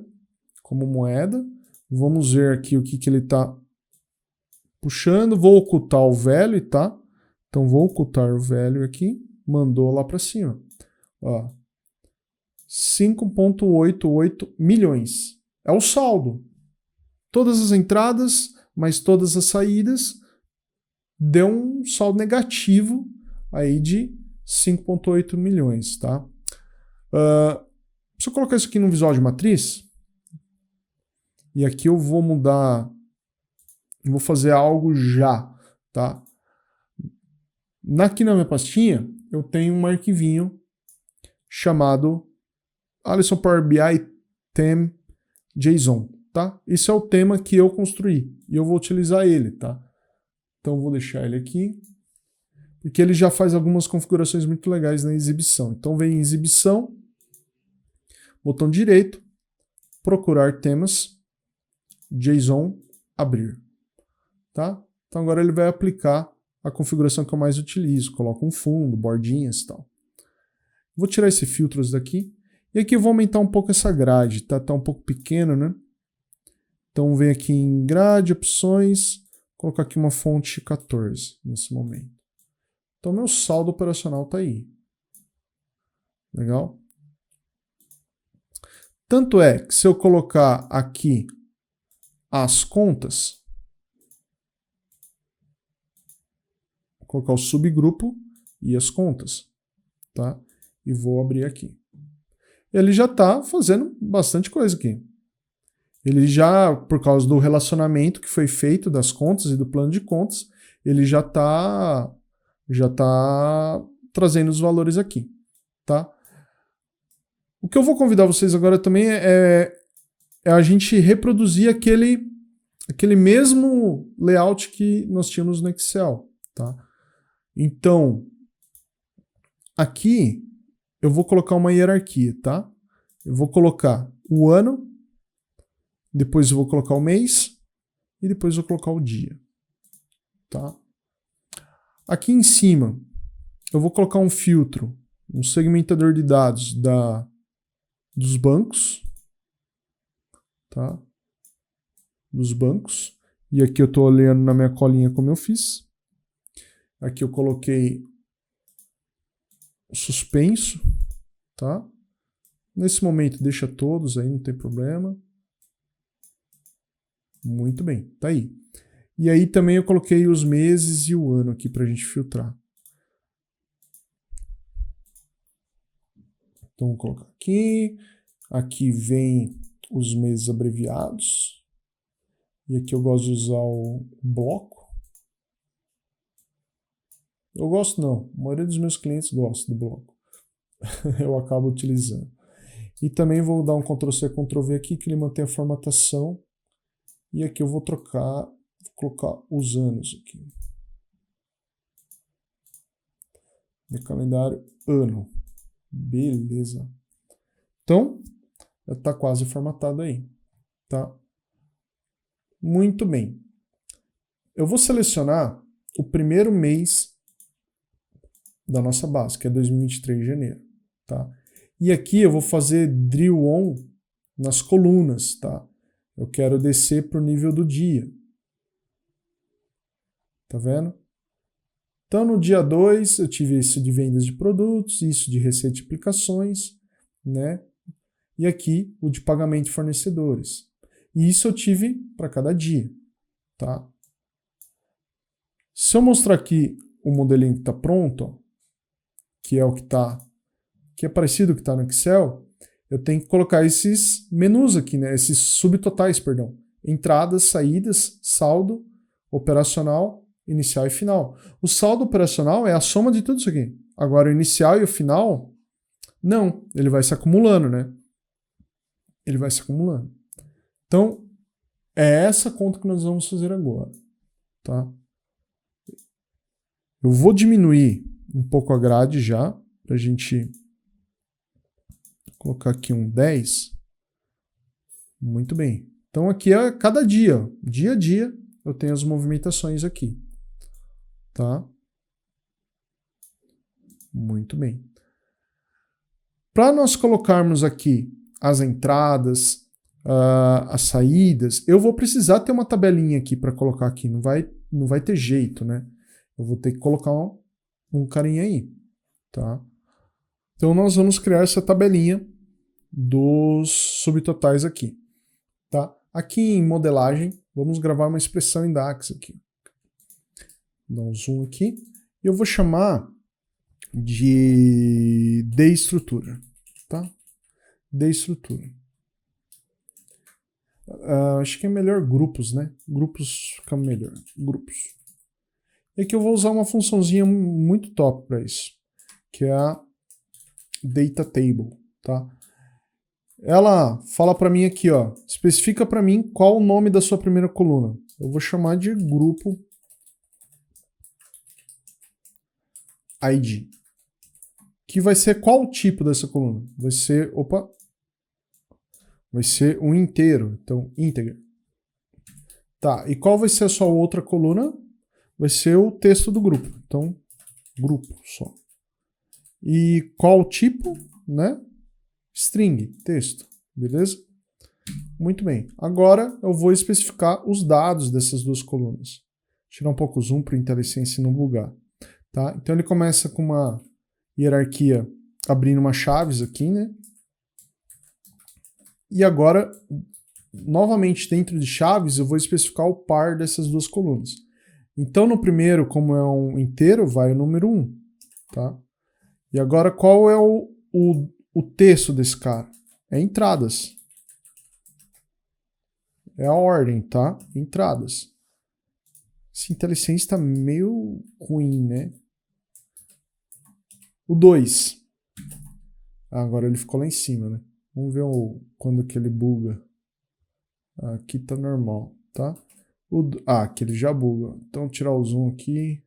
Como moeda. Vamos ver aqui o que ele está puxando. Vou ocultar o velho, tá? Então vou ocultar o velho aqui. Mandou lá para cima. 5,88 milhões. É o saldo. Todas as entradas, mais todas as saídas, deu um saldo negativo aí de 5,8 milhões, tá? Se eu colocar isso aqui no visual de matriz, e aqui eu vou mudar, eu vou fazer algo já, tá? Aqui na minha pastinha, eu tenho um arquivinho chamado Alisson Power BI Theme JSON, tá? Esse é o tema que eu construí, e eu vou utilizar ele, tá? Então eu vou deixar ele aqui, porque ele já faz algumas configurações muito legais na exibição. Então vem em exibição, botão direito, procurar temas, JSON, abrir. Tá? Então agora ele vai aplicar a configuração que eu mais utilizo. Coloco um fundo, bordinhas e tal. Vou tirar esse filtros daqui. E aqui eu vou aumentar um pouco essa grade. Tá um pouco pequeno, né? Então vem aqui em grade, opções, colocar aqui uma fonte 14 nesse momento. Então meu saldo operacional está aí. Legal? Tanto é que se eu colocar aqui as contas, vou colocar o subgrupo e as contas, tá? E vou abrir aqui. Ele já está fazendo bastante coisa aqui. Ele já, por causa do relacionamento que foi feito das contas e do plano de contas, ele já tá trazendo os valores aqui, tá? O que eu vou convidar vocês agora também é a gente reproduzir aquele mesmo layout que nós tínhamos no Excel, tá? Então, aqui eu vou colocar uma hierarquia, tá? Eu vou colocar o ano, depois eu vou colocar o mês e depois eu vou colocar o dia, tá? Aqui em cima eu vou colocar um filtro, um segmentador de dados dos bancos, tá? Dos bancos. E aqui eu estou olhando na minha colinha como eu fiz. Aqui eu coloquei suspenso, tá? Nesse momento deixa todos aí, não tem problema. Muito bem, tá aí. E aí também eu coloquei os meses e o ano aqui para a gente filtrar. Então vou colocar aqui. Aqui vem os meses abreviados. E aqui eu gosto de usar o bloco. Eu gosto não, a maioria dos meus clientes gosta do bloco. Eu acabo utilizando. E também vou dar um Ctrl+C, Ctrl+V aqui, que ele mantém a formatação. E aqui eu vou trocar, vou colocar os anos aqui. Meu calendário, ano. Beleza. Então, já está quase formatado aí, tá? Muito bem. Eu vou selecionar o primeiro mês da nossa base, que é 2023 de janeiro, tá? E aqui eu vou fazer drill on nas colunas, tá? Eu quero descer para o nível do dia. Tá vendo? Então, no dia 2, eu tive isso de vendas de produtos, isso de receita de aplicações, né? E aqui, o de pagamento de fornecedores. E isso eu tive para cada dia, tá? Se eu mostrar aqui o modelinho que está pronto, ó, que é o que é parecido com o que está no Excel, eu tenho que colocar esses menus aqui, né? Esses subtotais, perdão. Entradas, saídas, saldo, operacional, inicial e final. O saldo operacional é a soma de tudo isso aqui. Agora, o inicial e o final, não. Ele vai se acumulando, né? Ele vai se acumulando. Então, é essa conta que nós vamos fazer agora, tá? Eu vou diminuir um pouco a grade já, para a gente colocar aqui um 10. Muito bem. Então aqui é cada dia, dia a dia, eu tenho as movimentações aqui, tá? Muito bem. Para nós colocarmos aqui as entradas, as saídas, eu vou precisar ter uma tabelinha aqui para colocar aqui, não vai ter jeito, né? Eu vou ter que colocar um carinha aí, tá? Então nós vamos criar essa tabelinha dos subtotais aqui, tá? Aqui em modelagem, vamos gravar uma expressão em DAX aqui. Dá um zoom aqui. E eu vou chamar de estrutura, tá? Estrutura. Acho que é melhor grupos, né? Grupos fica melhor. Grupos. E aqui eu vou usar uma funçãozinha muito top para isso, que é a data table, tá? Ela fala para mim aqui, ó, especifica para mim qual o nome da sua primeira coluna. Eu vou chamar de grupo ID. Que vai ser qual tipo dessa coluna? Vai ser, vai ser um inteiro, então integer. Tá, e qual vai ser a sua outra coluna? Vai ser o texto do grupo, então grupo só. E qual tipo, né? String, texto, beleza? Muito bem. Agora eu vou especificar os dados dessas duas colunas. Tirar um pouco o zoom para o IntelliSense não bugar. Tá? Então ele começa com uma hierarquia abrindo umas chaves aqui, né? E agora, novamente dentro de chaves, eu vou especificar o par dessas duas colunas. Então no primeiro, como é um inteiro, vai o número 1. Tá? E agora qual é o texto desse cara? É entradas. É a ordem, tá? Entradas. Esse IntelliSense está meio ruim, né? O 2. Agora ele ficou lá em cima, né? Vamos ver quando que ele buga. Aqui tá normal. tá? Aqui ele já buga. Então, tirar o zoom aqui.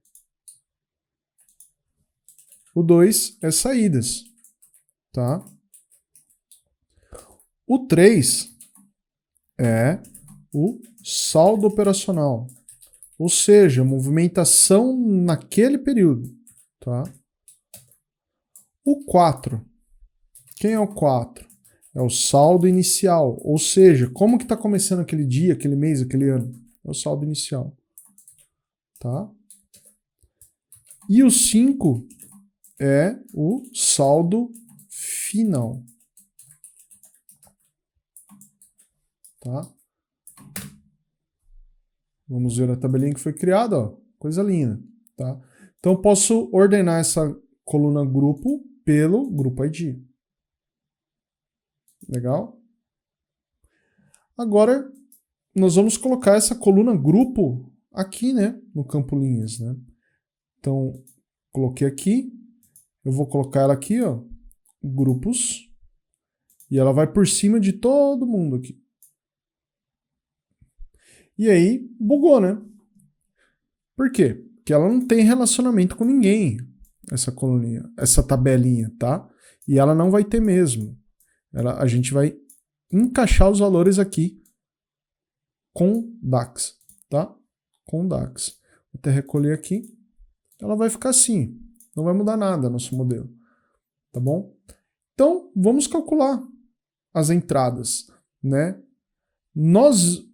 O 2 é saídas, tá? O 3 é o saldo operacional, ou seja, movimentação naquele período, tá? O 4, quem é o 4? É o saldo inicial, ou seja, como que está começando aquele dia, aquele mês, aquele ano? É o saldo inicial, tá? E o 5 é o saldo final, tá? Vamos ver a tabelinha que foi criada, ó. Coisa linda, tá? Então eu posso ordenar essa coluna grupo pelo grupo ID. Legal? Agora nós vamos colocar essa coluna grupo aqui, né, no campo linhas, né? Então coloquei aqui, eu vou colocar ela aqui, ó, grupos, e ela vai por cima de todo mundo aqui. E aí bugou, né? Por quê? Porque ela não tem relacionamento com ninguém, essa coluninha, essa tabelinha, tá? E ela não vai ter mesmo. A gente vai encaixar os valores aqui com DAX, tá? Com DAX. Vou até recolher aqui. Ela vai ficar assim. Não vai mudar nada nosso modelo. Tá bom? Então, vamos calcular as entradas, né? Nós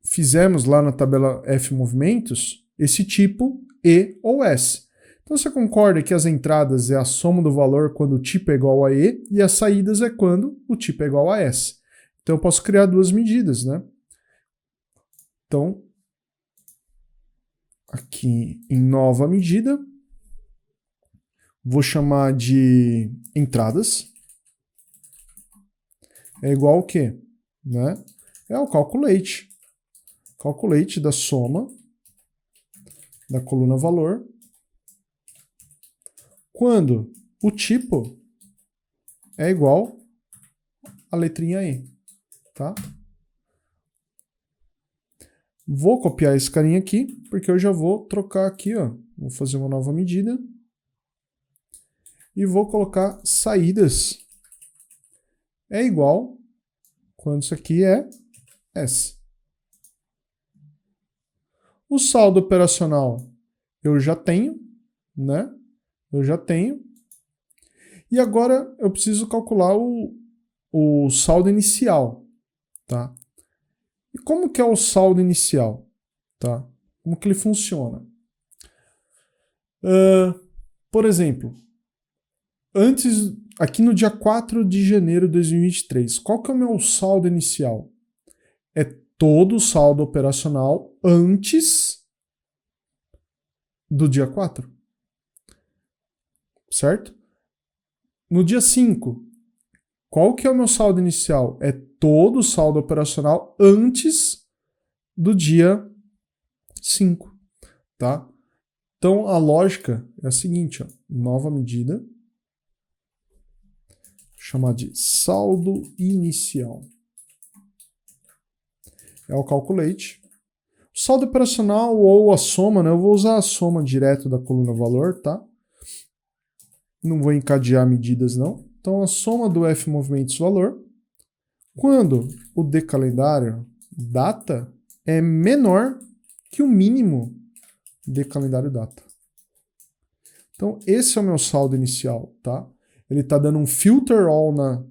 fizemos lá na tabela F movimentos esse tipo E ou S. Então você concorda que as entradas é a soma do valor quando o tipo é igual a E e as saídas é quando o tipo é igual a S. Então eu posso criar duas medidas, né? Então, aqui em nova medida, vou chamar de entradas. É igual ao quê? Né? É o calculate. Calculate da soma da coluna valor quando o tipo é igual à letrinha E, tá? Vou copiar esse carinha aqui, porque eu já vou trocar aqui, ó. Vou fazer uma nova medida. E vou colocar saídas é igual quando isso aqui é S. O saldo operacional eu já tenho, né? Eu já tenho. E agora eu preciso calcular o saldo inicial, tá? E como que é o saldo inicial, tá? Como que ele funciona? Por exemplo, antes, aqui no dia 4 de janeiro de 2023, qual que é o meu saldo inicial? É todo o saldo operacional antes do dia 4, certo? No dia 5, qual que é o meu saldo inicial? É todo o saldo operacional antes do dia 5, tá? Então a lógica é a seguinte, ó, nova medida, vou chamar de saldo inicial. É o calculate. O saldo operacional ou a soma, né? Eu vou usar a soma direto da coluna valor, tá? Não vou encadear medidas, não. Então, a soma do F movimentos valor, quando o D calendário data é menor que o mínimo D calendário data. Então, esse é o meu saldo inicial, tá? Ele está dando um filter all na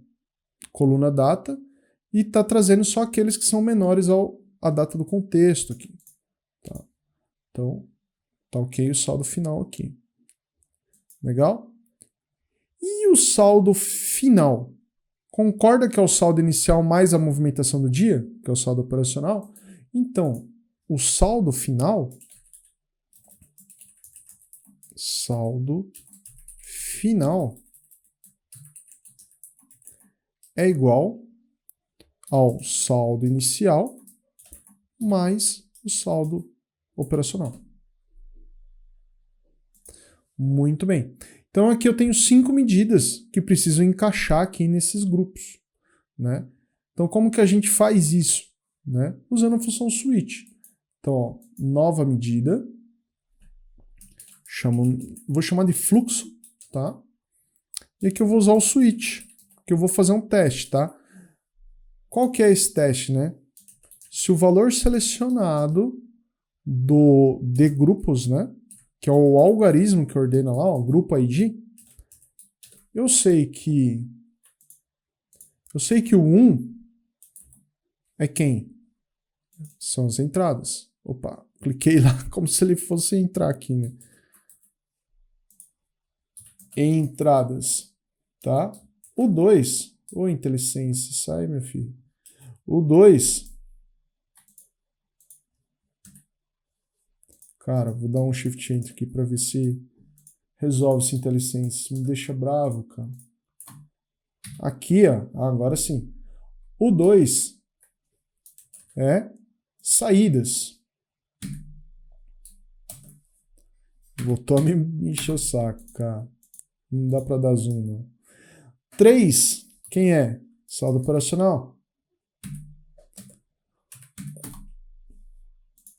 coluna data e está trazendo só aqueles que são menores à data do contexto aqui. Tá? Então, tá ok o saldo final aqui. Legal? E o saldo final? Concorda que é o saldo inicial mais a movimentação do dia, que é o saldo operacional? Então, o saldo final é igual ao saldo inicial mais o saldo operacional. Muito bem. Então aqui eu tenho 5 medidas que precisam encaixar aqui nesses grupos, né? Então como que a gente faz isso? né? Usando a função switch. Então, ó, nova medida. Vou chamar de fluxo, tá? E aqui eu vou usar o switch, que eu vou fazer um teste, tá? Qual que é esse teste, né? Se o valor selecionado de grupos, né? Que é o algarismo que ordena lá, ó, grupo ID. Eu sei que o 1 é quem? São as entradas. Opa, cliquei lá como se ele fosse entrar aqui, né? Entradas, tá? O 2, ô IntelliSense, sai, meu filho. O 2, cara, vou dar um Shift Enter aqui para ver se resolve esse IntelliSense. Me deixa bravo, cara. Aqui, ó, agora sim. O 2 é saídas. Voltou a me encher o saco, cara. Não dá para dar zoom, não. 3, quem é? Saldo operacional.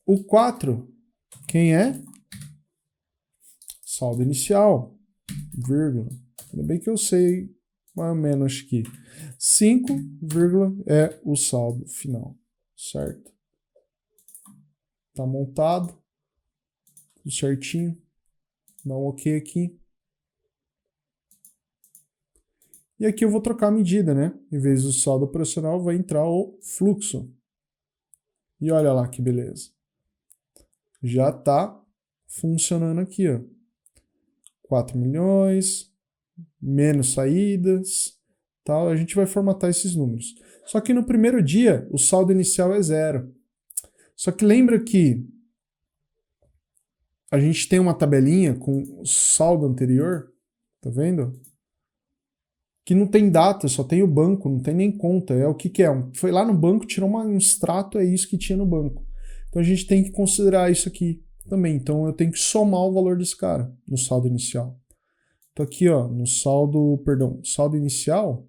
O 4, quem é? Saldo inicial, vírgula. Ainda bem que eu sei mais ou menos aqui. 5, vírgula, é o saldo final, certo? Tá montado, tudo certinho. Dá um OK aqui. E aqui eu vou trocar a medida, né? Em vez do saldo operacional, vai entrar o fluxo. E olha lá que beleza. Já tá funcionando aqui, ó. 4 milhões, menos saídas, tal. A gente vai formatar esses números. Só que no primeiro dia, o saldo inicial é 0. Só que lembra que a gente tem uma tabelinha com o saldo anterior, tá vendo? Que não tem data, só tem o banco, não tem nem conta. É o que é? Foi lá no banco, tirou um extrato, é isso que tinha no banco. Então a gente tem que considerar isso aqui também. Então eu tenho que somar o valor desse cara no saldo inicial. Então aqui, ó, no saldo inicial,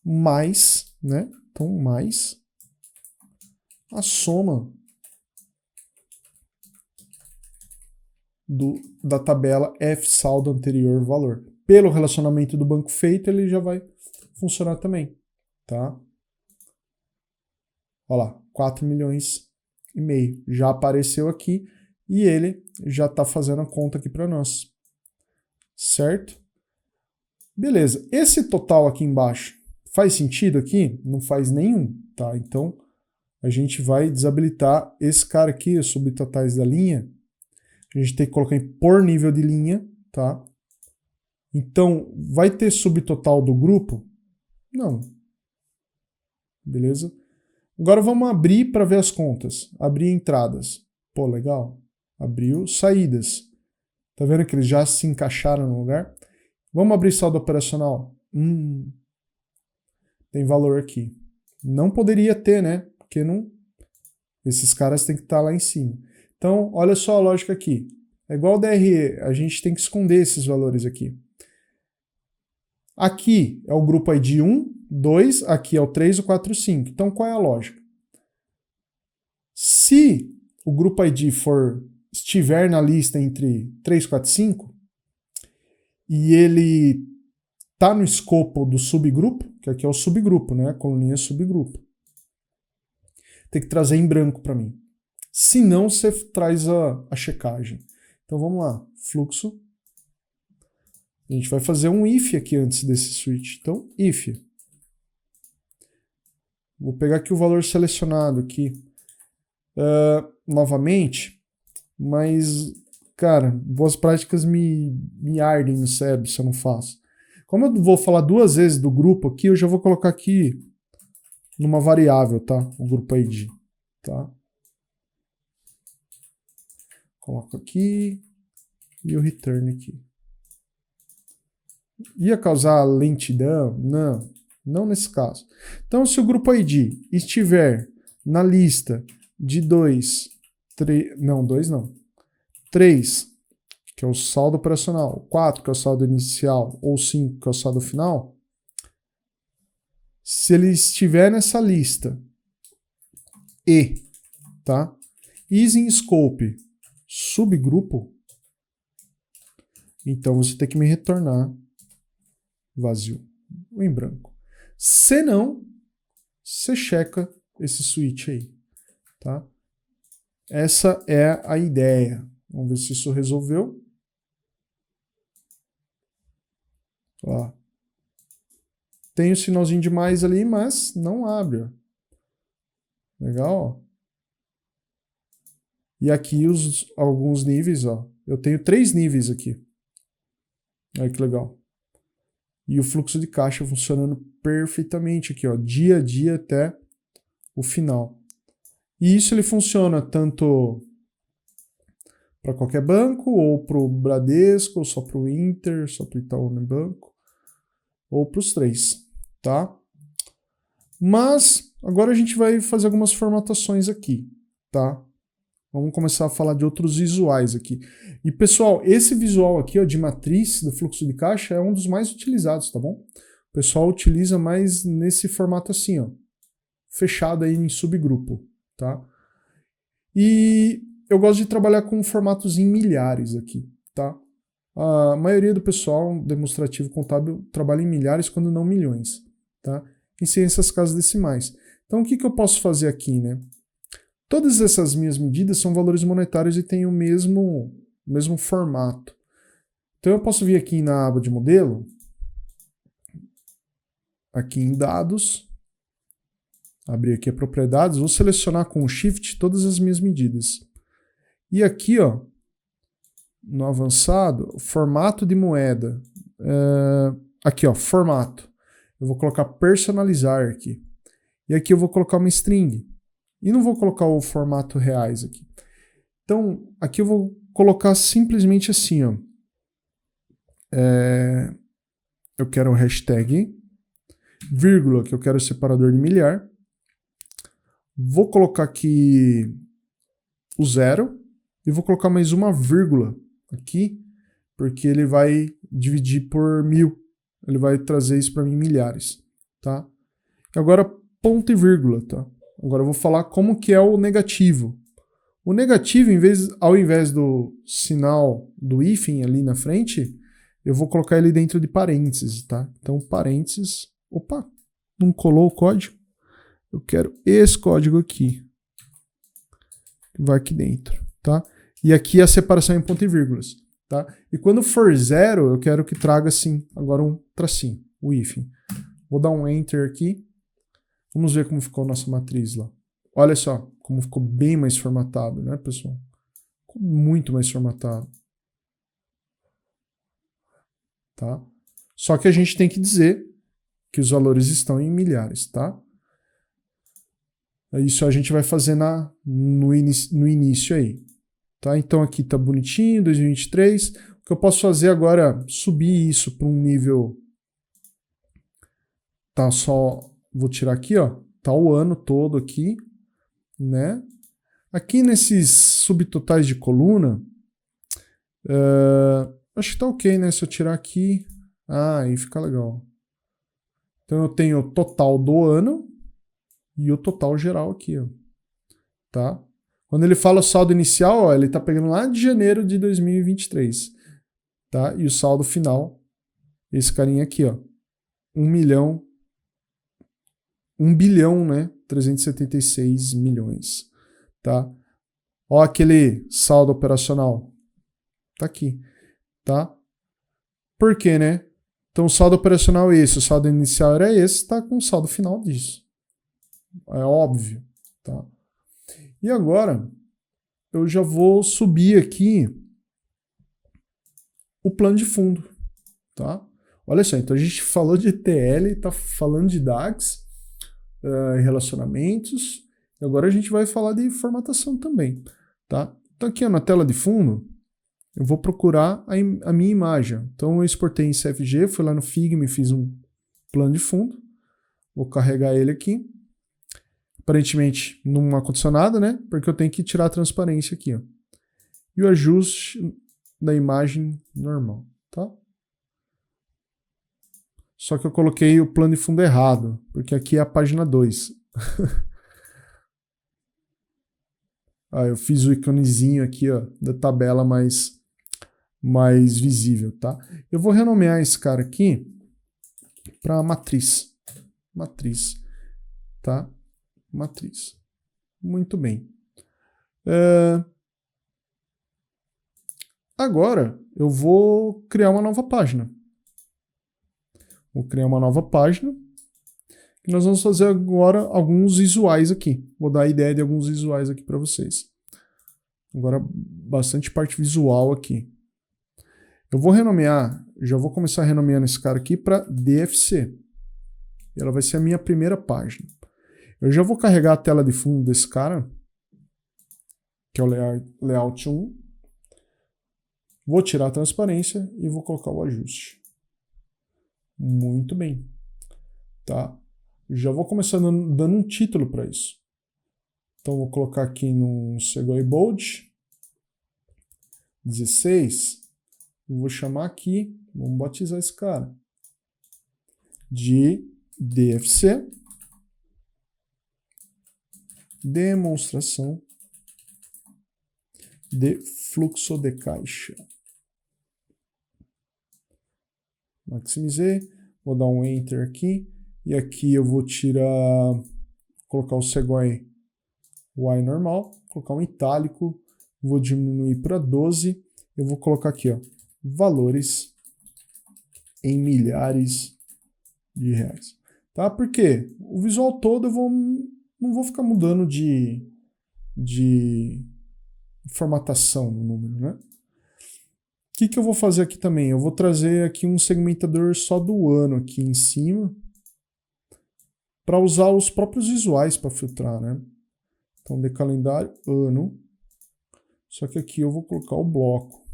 mais, né? Então mais a soma da tabela F saldo anterior valor. Pelo relacionamento do banco feito, ele já vai funcionar também, tá? Olha lá, 4 milhões e meio já apareceu aqui e ele já está fazendo a conta aqui para nós, certo? Beleza, esse total aqui embaixo faz sentido aqui? Não faz nenhum, tá? Então a gente vai desabilitar esse cara aqui, os subtotais da linha. A gente tem que colocar em por nível de linha, tá? Então, vai ter subtotal do grupo? Não. Beleza? Agora vamos abrir para ver as contas. Abrir entradas. Pô, legal. Abriu saídas. Tá vendo que eles já se encaixaram no lugar? Vamos abrir saldo operacional. Tem valor aqui. Não poderia ter, né? Porque não... esses caras têm que estar lá em cima. Então, olha só a lógica aqui. É igual ao DRE. A gente tem que esconder esses valores aqui. Aqui é o grupo ID 1, 2, aqui é o 3, o 4 e o 5. Então, qual é a lógica? Se o grupo ID estiver na lista entre 3, 4 e 5, e ele está no escopo do subgrupo, que aqui é o subgrupo, né? A coluninha subgrupo. Tem que trazer em branco para mim. Se não, você traz a checagem. Então, vamos lá. Fluxo. A gente vai fazer um if aqui antes desse switch. Então, if. Vou pegar aqui o valor selecionado aqui. Novamente. Mas, cara, boas práticas me ardem no cérebro se eu não faço. Como eu vou falar 2 vezes do grupo aqui, eu já vou colocar aqui numa variável, tá? O grupo ID, tá? Coloco aqui e o return aqui. Ia causar lentidão? Não, não nesse caso. Então, se o grupo ID estiver na lista de 2, 3, não, 2 não, 3, que é o saldo operacional, 4, que é o saldo inicial, ou 5, que é o saldo final, se ele estiver nessa lista E, tá? Using scope subgrupo, então você tem que me retornar vazio, ou em branco. Se não, você checa esse switch aí, tá? Essa é a ideia. Vamos ver se isso resolveu. Ó. Tem o sinalzinho de mais ali, mas não abre. Ó. Legal, ó. E aqui alguns níveis, ó. Eu tenho 3 níveis aqui. Olha que legal. E o fluxo de caixa funcionando perfeitamente aqui, ó. Dia a dia até o final. E isso ele funciona tanto para qualquer banco, ou para o Bradesco, ou só para o Inter, só para o Itaú Unibanco, ou para os 3, tá? Mas agora a gente vai fazer algumas formatações aqui, tá? Vamos começar a falar de outros visuais aqui. E pessoal, esse visual aqui, ó, de matriz do fluxo de caixa é um dos mais utilizados, tá bom? O pessoal utiliza mais nesse formato assim, ó, fechado aí em subgrupo, tá? E eu gosto de trabalhar com formatos em milhares aqui, tá? A maioria do pessoal demonstrativo contábil trabalha em milhares, quando não milhões, tá? Em ciências casas decimais. Então o que eu posso fazer aqui, né? Todas essas minhas medidas são valores monetários e têm o mesmo formato. Então eu posso vir aqui na aba de modelo, aqui em dados, abrir aqui a propriedades, vou selecionar com o Shift todas as minhas medidas. E aqui, ó, no avançado, formato de moeda. Aqui, ó, formato. Eu vou colocar personalizar aqui. E aqui eu vou colocar uma string. E não vou colocar o formato reais aqui. Então, aqui eu vou colocar simplesmente assim, ó. Eu quero o hashtag, vírgula, que eu quero o separador de milhar. Vou colocar aqui o 0 e vou colocar mais uma vírgula aqui, porque ele vai dividir por 1000. Ele vai trazer isso para mim em milhares, tá? E agora ponto e vírgula, tá? Agora eu vou falar como que é o negativo. O negativo, ao invés do sinal do hífen ali na frente, eu vou colocar ele dentro de parênteses, tá? Então parênteses, opa, não colou o código. Eu quero esse código aqui, que vai aqui dentro, tá? E aqui a separação em ponto e vírgulas, tá? E quando for 0, eu quero que traga assim, agora um tracinho, o hífen. Vou dar um Enter aqui. Vamos ver como ficou a nossa matriz lá. Olha só, como ficou bem mais formatado, né, pessoal? Ficou muito mais formatado. Tá? Só que a gente tem que dizer que os valores estão em milhares, tá? Isso a gente vai fazer no início aí. Tá? Então aqui tá bonitinho, 2023. O que eu posso fazer agora é subir isso para um nível... Tá, só... Vou tirar aqui, ó. Tá o ano todo aqui, né? Aqui nesses subtotais de coluna, acho que tá ok, né? Se eu tirar aqui, aí fica legal. Então eu tenho o total do ano e o total geral aqui, ó. Tá? Quando ele fala o saldo inicial, ó, ele tá pegando lá de janeiro de 2023, tá? E o saldo final, esse carinha aqui, ó, 1 bilhão, né? 376 milhões, tá? Ó aquele saldo operacional, tá aqui, tá? Por quê, né? Então o saldo operacional é esse, o saldo inicial era esse, tá com o saldo final disso. É óbvio, tá? E agora eu já vou subir aqui o plano de fundo, tá? Olha só, então a gente falou de ETL, tá falando de DAX, relacionamentos, e agora a gente vai falar de formatação também, tá? Então aqui ó, na tela de fundo, eu vou procurar a minha imagem. Então eu exportei em CFG, fui lá no Figma e fiz um plano de fundo, vou carregar ele aqui. Aparentemente não aconteceu nada, né? Porque eu tenho que tirar a transparência aqui, ó. E o ajuste da imagem normal, tá? Só que eu coloquei o plano de fundo errado, porque aqui é a página 2. Eu fiz o íconezinho aqui, ó, da tabela mais visível, tá? Eu vou renomear esse cara aqui para matriz. Matriz, tá? Matriz. Muito bem. Agora eu vou criar uma nova página. Vou criar uma nova página. E nós vamos fazer agora alguns visuais aqui. Vou dar a ideia de alguns visuais aqui para vocês. Agora, bastante parte visual aqui. Eu vou renomear, já vou começar renomeando esse cara aqui para DFC. Ela vai ser a minha primeira página. Eu já vou carregar a tela de fundo desse cara, que é o layout 1. Vou tirar a transparência e vou colocar o ajuste. Muito bem. Tá? Já vou começar dando um título para isso. Então, vou colocar aqui no Segoe Bold 16. Vou chamar aqui, vamos batizar esse cara de DFC, demonstração de fluxo de caixa. Maximizei, vou dar um Enter aqui, e aqui eu vou colocar o Segoe Y normal, colocar um itálico, vou diminuir para 12, eu vou colocar aqui, ó, valores em milhares de reais. Tá? Porque o visual todo não vou ficar mudando de formatação no número, né? O que eu vou fazer aqui também? Eu vou trazer aqui um segmentador só do ano aqui em cima para usar os próprios visuais para filtrar, né? Então, de calendário, ano. Só que aqui eu vou colocar o bloco.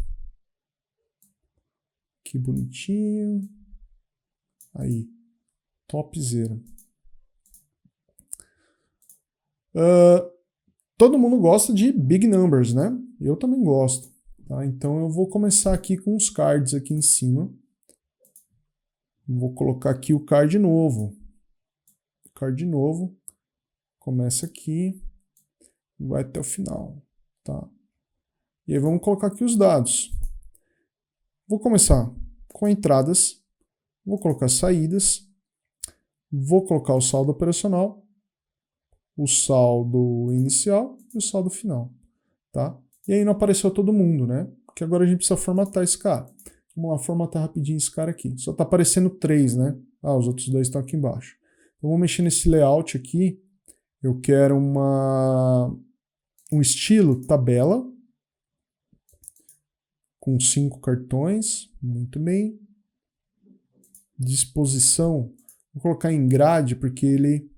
Que bonitinho. Aí, topzera. Todo mundo gosta de big numbers, né? Eu também gosto. Tá? Então eu vou começar aqui com os cards aqui em cima. Vou colocar aqui o card novo. Card novo. Começa aqui. Vai até o final. Tá? E aí vamos colocar aqui os dados. Vou começar com entradas. Vou colocar saídas. Vou colocar o saldo operacional. O saldo inicial e o saldo final. Tá? E aí não apareceu todo mundo, né? Porque agora a gente precisa formatar esse cara. Vamos lá, formatar rapidinho esse cara aqui. Só tá aparecendo 3, né? Os outros 2 estão aqui embaixo. Então, vou mexer nesse layout aqui. Eu quero um estilo tabela. Com 5 cartões. Muito bem. Disposição. Vou colocar em grade, porque ele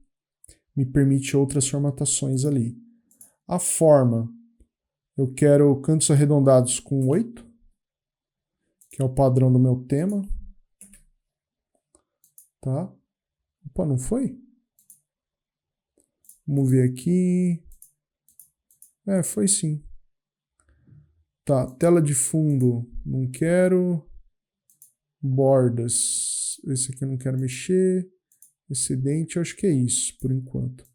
me permite outras formatações ali. A forma. Eu quero cantos arredondados com 8, que é o padrão do meu tema. Tá? Opa, não foi? Vamos ver aqui. Foi sim. Tá, tela de fundo, não quero. Bordas, esse aqui eu não quero mexer. Excedente, eu acho que é isso, por enquanto.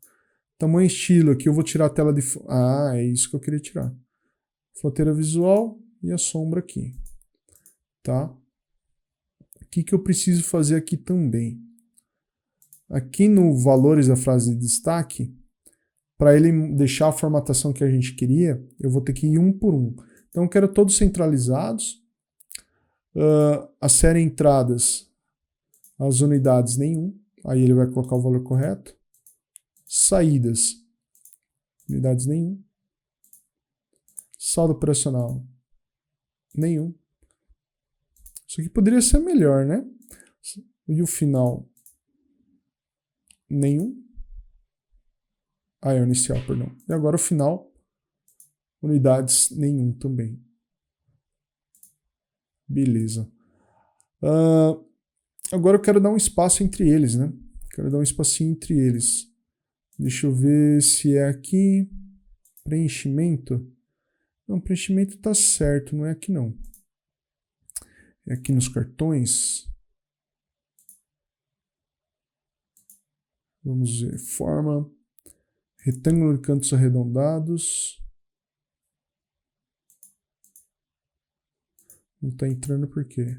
Tamanho estilo, aqui eu vou tirar a tela de fundo. É isso que eu queria tirar. Fronteira visual e a sombra aqui. Tá? O que eu preciso fazer aqui também? Aqui no valores da frase de destaque, para ele deixar a formatação que a gente queria, eu vou ter que ir um por um. Então eu quero todos centralizados. A série entradas, as unidades nenhum. Aí ele vai colocar o valor correto. Saídas, unidades nenhum. Saldo operacional, nenhum. Isso aqui poderia ser melhor, né? E o final, nenhum. É o inicial, perdão. E agora o final, unidades, nenhum também. Beleza. Agora eu quero dar um espaço entre eles, né? Quero dar um espacinho entre eles. Deixa eu ver se é aqui. Preenchimento. Não, preenchimento tá certo, não é aqui não. É aqui nos cartões. Vamos ver. Forma. Retângulo de cantos arredondados. Não está entrando por quê?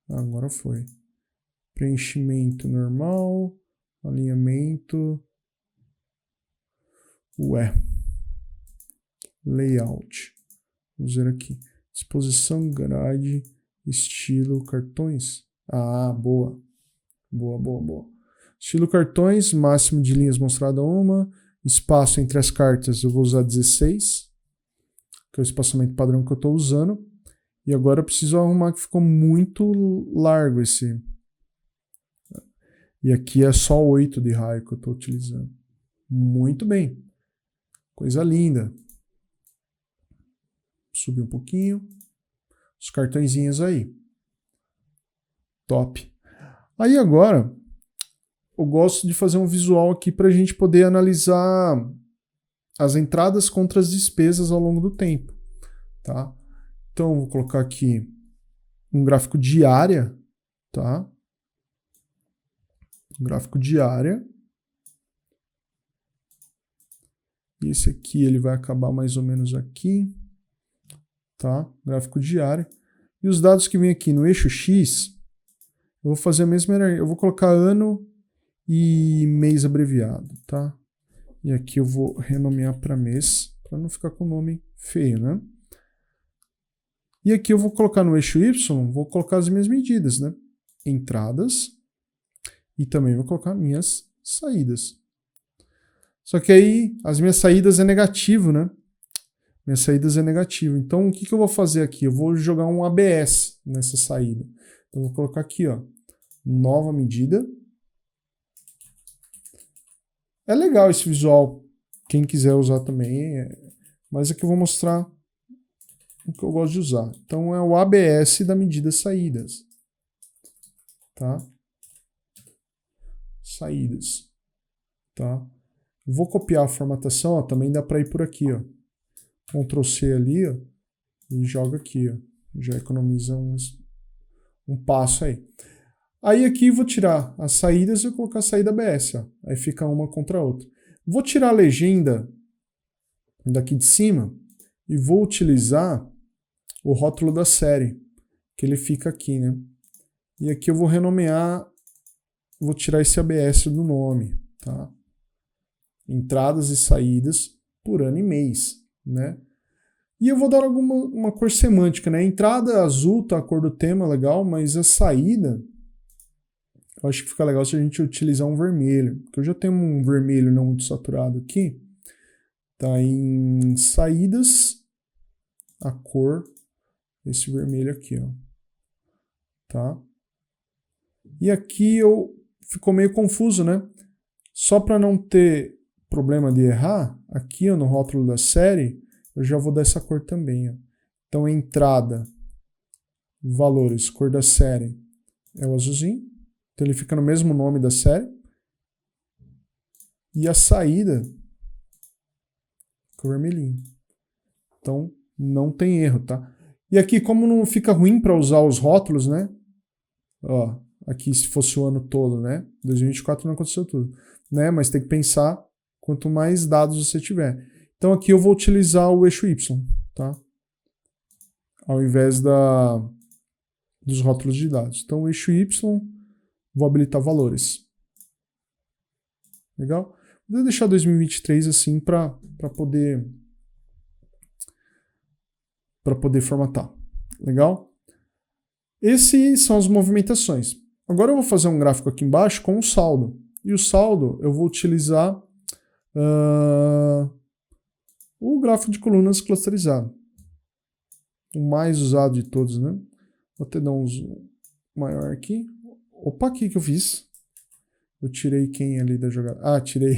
Agora foi. Preenchimento normal, alinhamento. Ué. Layout. Vou ver aqui. Disposição, grade, estilo, cartões. Ah, boa. Boa. Estilo cartões, máximo de linhas mostrada uma. Espaço entre as cartas eu vou usar 16, que é o espaçamento padrão que eu estou usando. E agora eu preciso arrumar que ficou muito largo esse. E aqui é só 8 de raio que eu estou utilizando. Muito bem. Coisa linda. Subir um pouquinho. Os cartõezinhos aí. Top. Aí agora, eu gosto de fazer um visual aqui para a gente poder analisar as entradas contra as despesas ao longo do tempo. Tá? Então, vou colocar aqui um gráfico de área. Tá? Um gráfico de área. E esse aqui ele vai acabar mais ou menos aqui. Tá? Gráfico de área. E os dados que vem aqui no eixo X, eu vou fazer a mesma. Eu vou colocar ano e mês abreviado, tá? E aqui eu vou renomear para mês, para não ficar com o nome feio, né? E aqui eu vou colocar no eixo Y, vou colocar as minhas medidas, né? Entradas e também vou colocar minhas saídas. Só que aí as minhas saídas é negativo, né? Minhas saídas é negativo. Então o que eu vou fazer aqui? Eu vou jogar um ABS nessa saída. Então vou colocar aqui, ó, nova medida. É legal esse visual, quem quiser usar também, mas aqui eu vou mostrar o que eu gosto de usar. Então é o ABS da medida saídas. Tá? Saídas. Tá? Vou copiar a formatação, ó, também dá para ir por aqui, ó. Ctrl C ali, ó, e joga aqui, ó. Já economiza um passo aí. Aí aqui vou tirar as saídas e vou colocar a saída ABS, ó. Aí fica uma contra a outra. Vou tirar a legenda daqui de cima e vou utilizar o rótulo da série, que ele fica aqui, né? E aqui eu vou renomear, vou tirar esse ABS do nome, tá? Entradas e saídas por ano e mês, né? E eu vou dar uma cor semântica, né? A entrada azul tá a cor do tema, legal, mas a saída, eu acho que fica legal se a gente utilizar um vermelho, porque eu já tenho um vermelho não muito saturado aqui. Tá em saídas, a cor, esse vermelho aqui, ó. Tá? E aqui ficou meio confuso, né? Só para não ter problema de errar, aqui ó, no rótulo da série, eu já vou dar essa cor também, ó. Então, entrada, valores, cor da série é o azulzinho. Então, ele fica no mesmo nome da série. E a saída, com o vermelhinho. Então, não tem erro, tá? E aqui, como não fica ruim para usar os rótulos, né? Ó, aqui se fosse o ano todo, né? 2024 não aconteceu tudo, né? Mas tem que pensar quanto mais dados você tiver. Então aqui eu vou utilizar o eixo Y, tá? Ao invés dos rótulos de dados. Então o eixo Y, vou habilitar valores. Legal? Vou deixar 2023 assim para poder formatar. Legal? Esses são as movimentações. Agora eu vou fazer um gráfico aqui embaixo com o saldo. E o saldo eu vou utilizar o gráfico de colunas clusterizado. O mais usado de todos, né? Vou até dar um zoom maior aqui. Opa, o que eu fiz? Eu tirei quem ali da jogada? Ah, tirei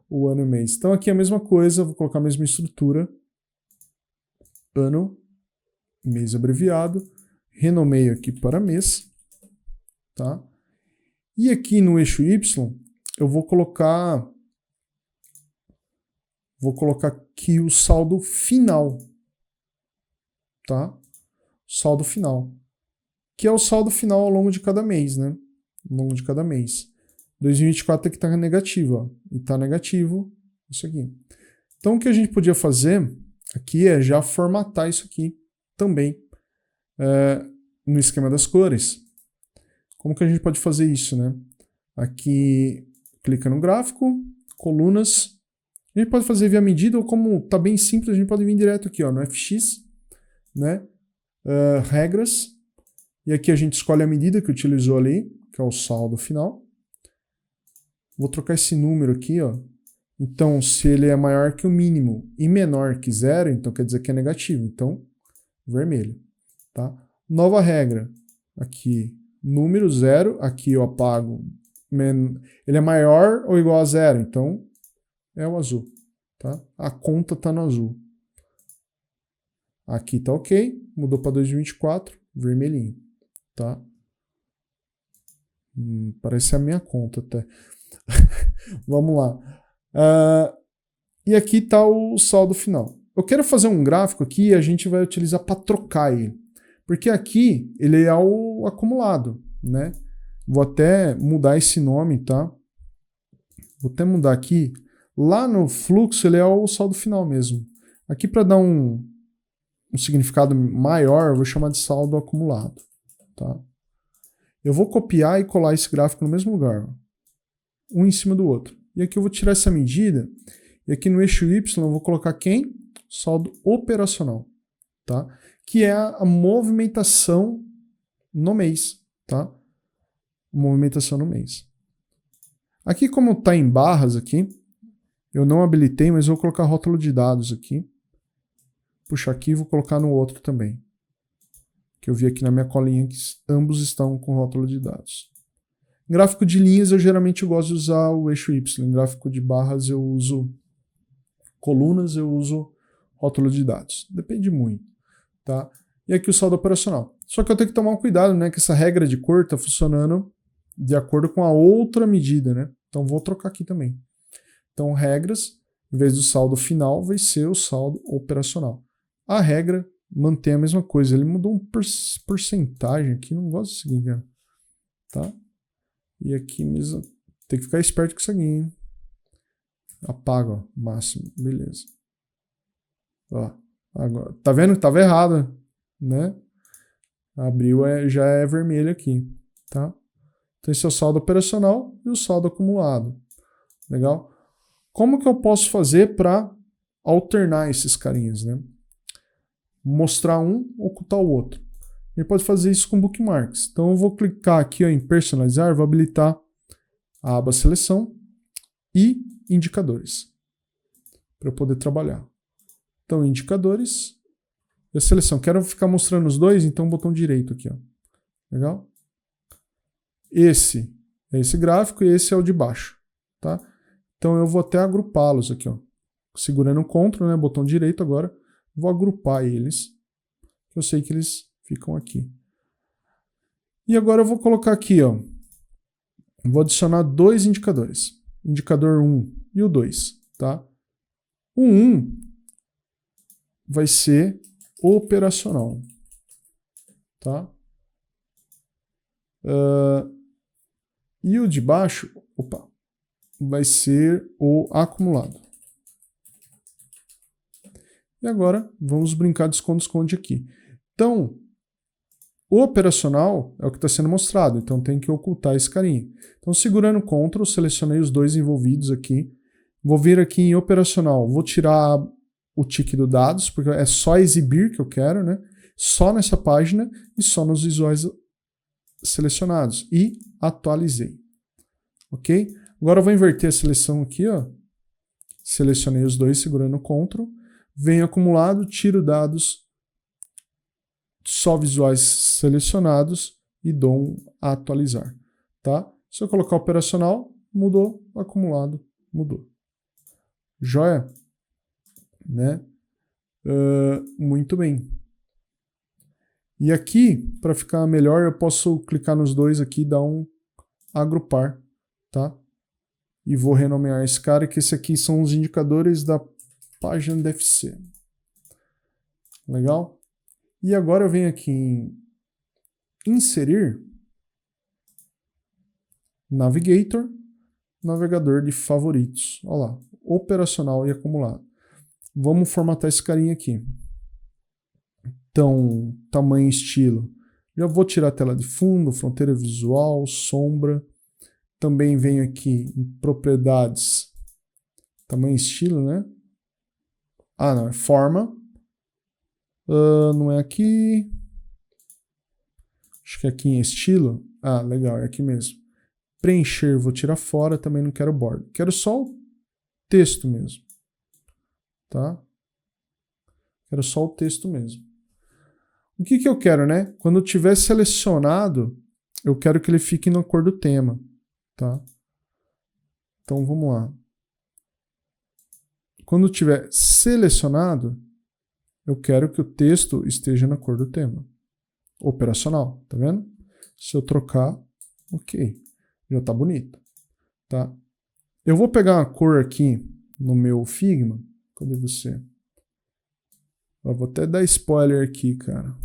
o ano e mês. Então aqui é a mesma coisa, vou colocar a mesma estrutura. Ano, mês abreviado. Renomeio aqui para mês. Tá? E aqui no eixo Y, eu vou colocar aqui o saldo final, tá? Saldo final, que é o saldo final ao longo de cada mês, né? Ao longo de cada mês. 2024 aqui está negativo, ó, e está negativo isso aqui. Então o que a gente podia fazer aqui é já formatar isso aqui também no esquema das cores. Como que a gente pode fazer isso, né? Aqui, clica no gráfico, colunas. A gente pode fazer via medida, ou como está bem simples, a gente pode vir direto aqui, ó, no FX, né? Regras. E aqui a gente escolhe a medida que utilizou ali, que é o saldo final. Vou trocar esse número aqui, ó. Então, se ele é maior que o mínimo e menor que 0, então quer dizer que é negativo. Então, vermelho. Tá? Nova regra. Aqui, número 0. Aqui eu apago. Ele é maior ou igual a 0. Então, é o azul. Tá? A conta está no azul. Aqui está ok. Mudou para 2024. Vermelhinho. Tá? Parece a minha conta até. Vamos lá. E aqui está o saldo final. Eu quero fazer um gráfico aqui e a gente vai utilizar para trocar ele. Porque aqui ele é o acumulado, né? Vou até mudar esse nome, tá? Vou até mudar aqui. Lá no fluxo ele é o saldo final mesmo. Aqui para dar um significado maior, eu vou chamar de saldo acumulado, tá? Eu vou copiar e colar esse gráfico no mesmo lugar, um em cima do outro. E aqui eu vou tirar essa medida, e aqui no eixo Y eu vou colocar quem? Saldo operacional, tá? Que é a movimentação no mês, tá? Movimentação no mês. Aqui, como está em barras aqui, eu não habilitei, mas vou colocar rótulo de dados aqui. Puxar aqui e vou colocar no outro também. Que eu vi aqui na minha colinha que ambos estão com rótulo de dados. Em gráfico de linhas, eu geralmente gosto de usar o eixo Y. Em gráfico de barras, eu uso colunas, eu uso rótulo de dados. Depende muito, tá? E aqui o saldo operacional. Só que eu tenho que tomar um cuidado, né? Que essa regra de cor está funcionando de acordo com a outra medida, né? Então, vou trocar aqui também. Então, regras, em vez do saldo final, vai ser o saldo operacional. A regra mantém a mesma coisa. Ele mudou um porcentagem aqui, não gosto disso aqui, cara. Tá? E aqui mesmo, tem que ficar esperto com isso aqui, hein? Apaga, ó, máximo, beleza. Ó, agora, tá vendo que tava errado, né? Abriu, já é vermelho aqui, tá? Então esse é o saldo operacional e o saldo acumulado. Legal? Como que eu posso fazer para alternar esses carinhas, né? Mostrar um, ocultar o outro. A gente pode fazer isso com bookmarks. Então eu vou clicar aqui ó, em personalizar, vou habilitar a aba seleção e indicadores para eu poder trabalhar. Então indicadores e a seleção. Quero ficar mostrando os dois, então botão direito aqui, ó. Legal? Esse é esse gráfico e esse é o de baixo, tá? Então eu vou até agrupá-los aqui, ó. Segurando o Ctrl, né, botão direito agora, vou agrupar eles, que eu sei que eles ficam aqui. E agora eu vou colocar aqui, ó, vou adicionar dois indicadores, indicador 1 e o 2, tá? O 1 vai ser operacional, tá? E o de baixo, vai ser o acumulado. E agora, vamos brincar de esconde-esconde aqui. Então, o operacional é o que está sendo mostrado, então tem que ocultar esse carinha. Então, segurando o Ctrl, selecionei os dois envolvidos aqui. Vou vir aqui em operacional, vou tirar o tique do dados, porque é só exibir que eu quero, né? Só nessa página e só nos visuais selecionados. E atualizei. Ok? Agora eu vou inverter a seleção aqui, ó. Selecionei os dois segurando o Ctrl. Venho acumulado, tiro dados, só visuais selecionados e dou um atualizar, tá? Se eu colocar operacional, mudou, acumulado, mudou. Joia? Né? Muito bem. E aqui, para ficar melhor, eu posso clicar nos dois aqui e dar um agrupar, tá? E vou renomear esse cara, que esse aqui são os indicadores da página DFC. Legal? E agora eu venho aqui em inserir, navigator, navegador de favoritos. Olha lá, operacional e acumulado. Vamos formatar esse carinha aqui. Então, tamanho e estilo. Já vou tirar a tela de fundo, fronteira visual, sombra. Também venho aqui em propriedades, tamanho e estilo, né? Ah, não, é forma. Não é aqui. Acho que é aqui em estilo. Ah, legal, é aqui mesmo. Preencher, vou tirar fora, também não quero borda. Quero só o texto mesmo. Tá? Quero só o texto mesmo. O que eu quero, né? Quando eu tiver selecionado, eu quero que ele fique na cor do tema. Tá? Então vamos lá. Quando tiver selecionado, eu quero que o texto esteja na cor do tema. Operacional, tá vendo? Se eu trocar, ok. Já tá bonito. Tá? Eu vou pegar uma cor aqui no meu Figma. Cadê você? Eu vou até dar spoiler aqui, cara.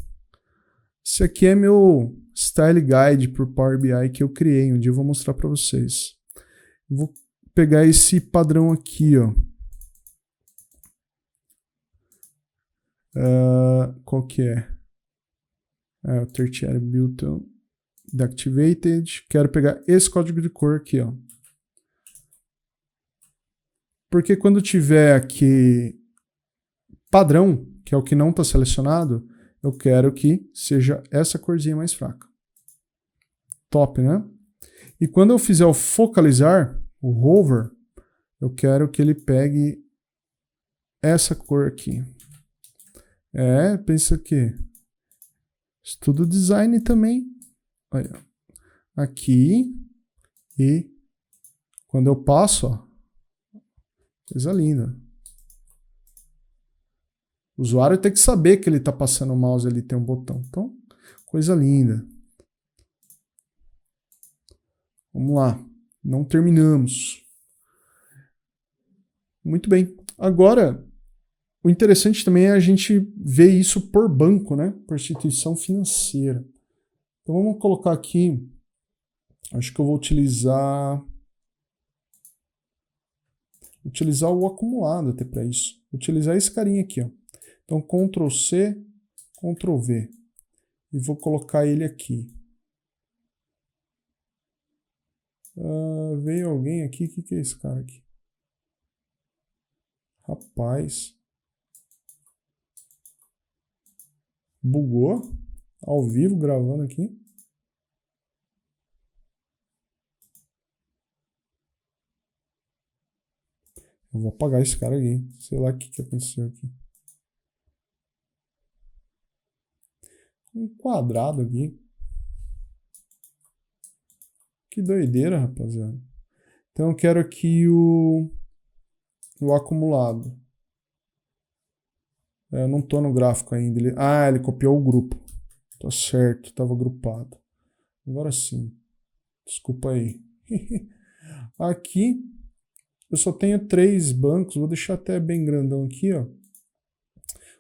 Esse aqui é meu Style Guide para o Power BI que eu criei. Um dia eu vou mostrar para vocês. Vou pegar esse padrão aqui, ó. Qual que é? O Tertiary Built-in Deactivated. Quero pegar esse código de cor aqui, ó. Porque quando tiver aqui padrão, que é o que não está selecionado, eu quero que seja essa corzinha mais fraca. Top, né? E quando eu fizer o focalizar, o hover, eu quero que ele pegue essa cor aqui. Pensa que estudo design também. Olha, aqui e quando eu passo, ó, coisa linda. O usuário tem que saber que ele está passando o mouse ali, tem um botão. Então, coisa linda. Vamos lá. Não terminamos. Muito bem. Agora, o interessante também é a gente ver isso por banco, né? Por instituição financeira. Então vamos colocar aqui. Acho que eu vou utilizar o acumulado até para isso. Utilizar esse carinha aqui, ó. Então Ctrl C, Ctrl V. E vou colocar ele aqui. Veio alguém aqui. O que é esse cara aqui? Rapaz. Bugou. Ao vivo, gravando aqui. Eu vou apagar esse cara aqui. Sei lá o que aconteceu aqui. Um quadrado aqui. Que doideira, rapaziada. Então eu quero aqui o acumulado. Eu não tô no gráfico ainda. Ele copiou o grupo. Tá certo, tava agrupado. Agora sim. Desculpa aí. Aqui eu só tenho 3 bancos. Vou deixar até bem grandão aqui, ó.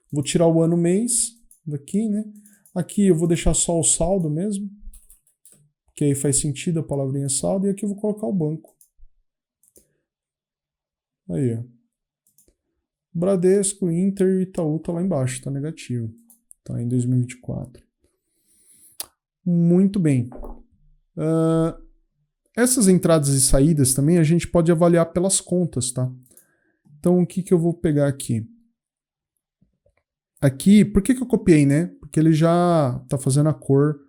Vou tirar o ano mês daqui, né? Aqui eu vou deixar só o saldo mesmo. Que aí faz sentido a palavrinha saldo. E aqui eu vou colocar o banco. Aí, ó. Bradesco, Inter e Itaú tá lá embaixo, tá negativo. Tá em 2024. Muito bem. Essas entradas e saídas também a gente pode avaliar pelas contas, tá? Então o que eu vou pegar aqui? Aqui, por que eu copiei, né? Porque ele já tá fazendo a cor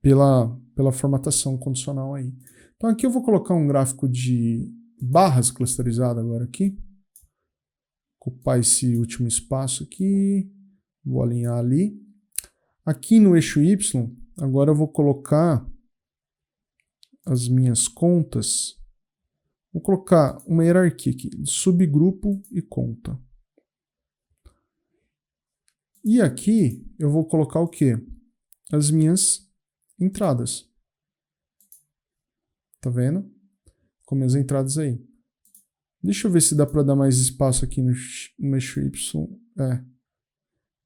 pela formatação condicional aí. Então aqui eu vou colocar um gráfico de barras clusterizado agora aqui. Ocupar esse último espaço aqui. Vou alinhar ali. Aqui no eixo Y, agora eu vou colocar as minhas contas. Vou colocar uma hierarquia aqui, subgrupo e conta. E aqui eu vou colocar o quê? As minhas entradas. Tá vendo? Com minhas entradas aí. Deixa eu ver se dá para dar mais espaço aqui no eixo Y.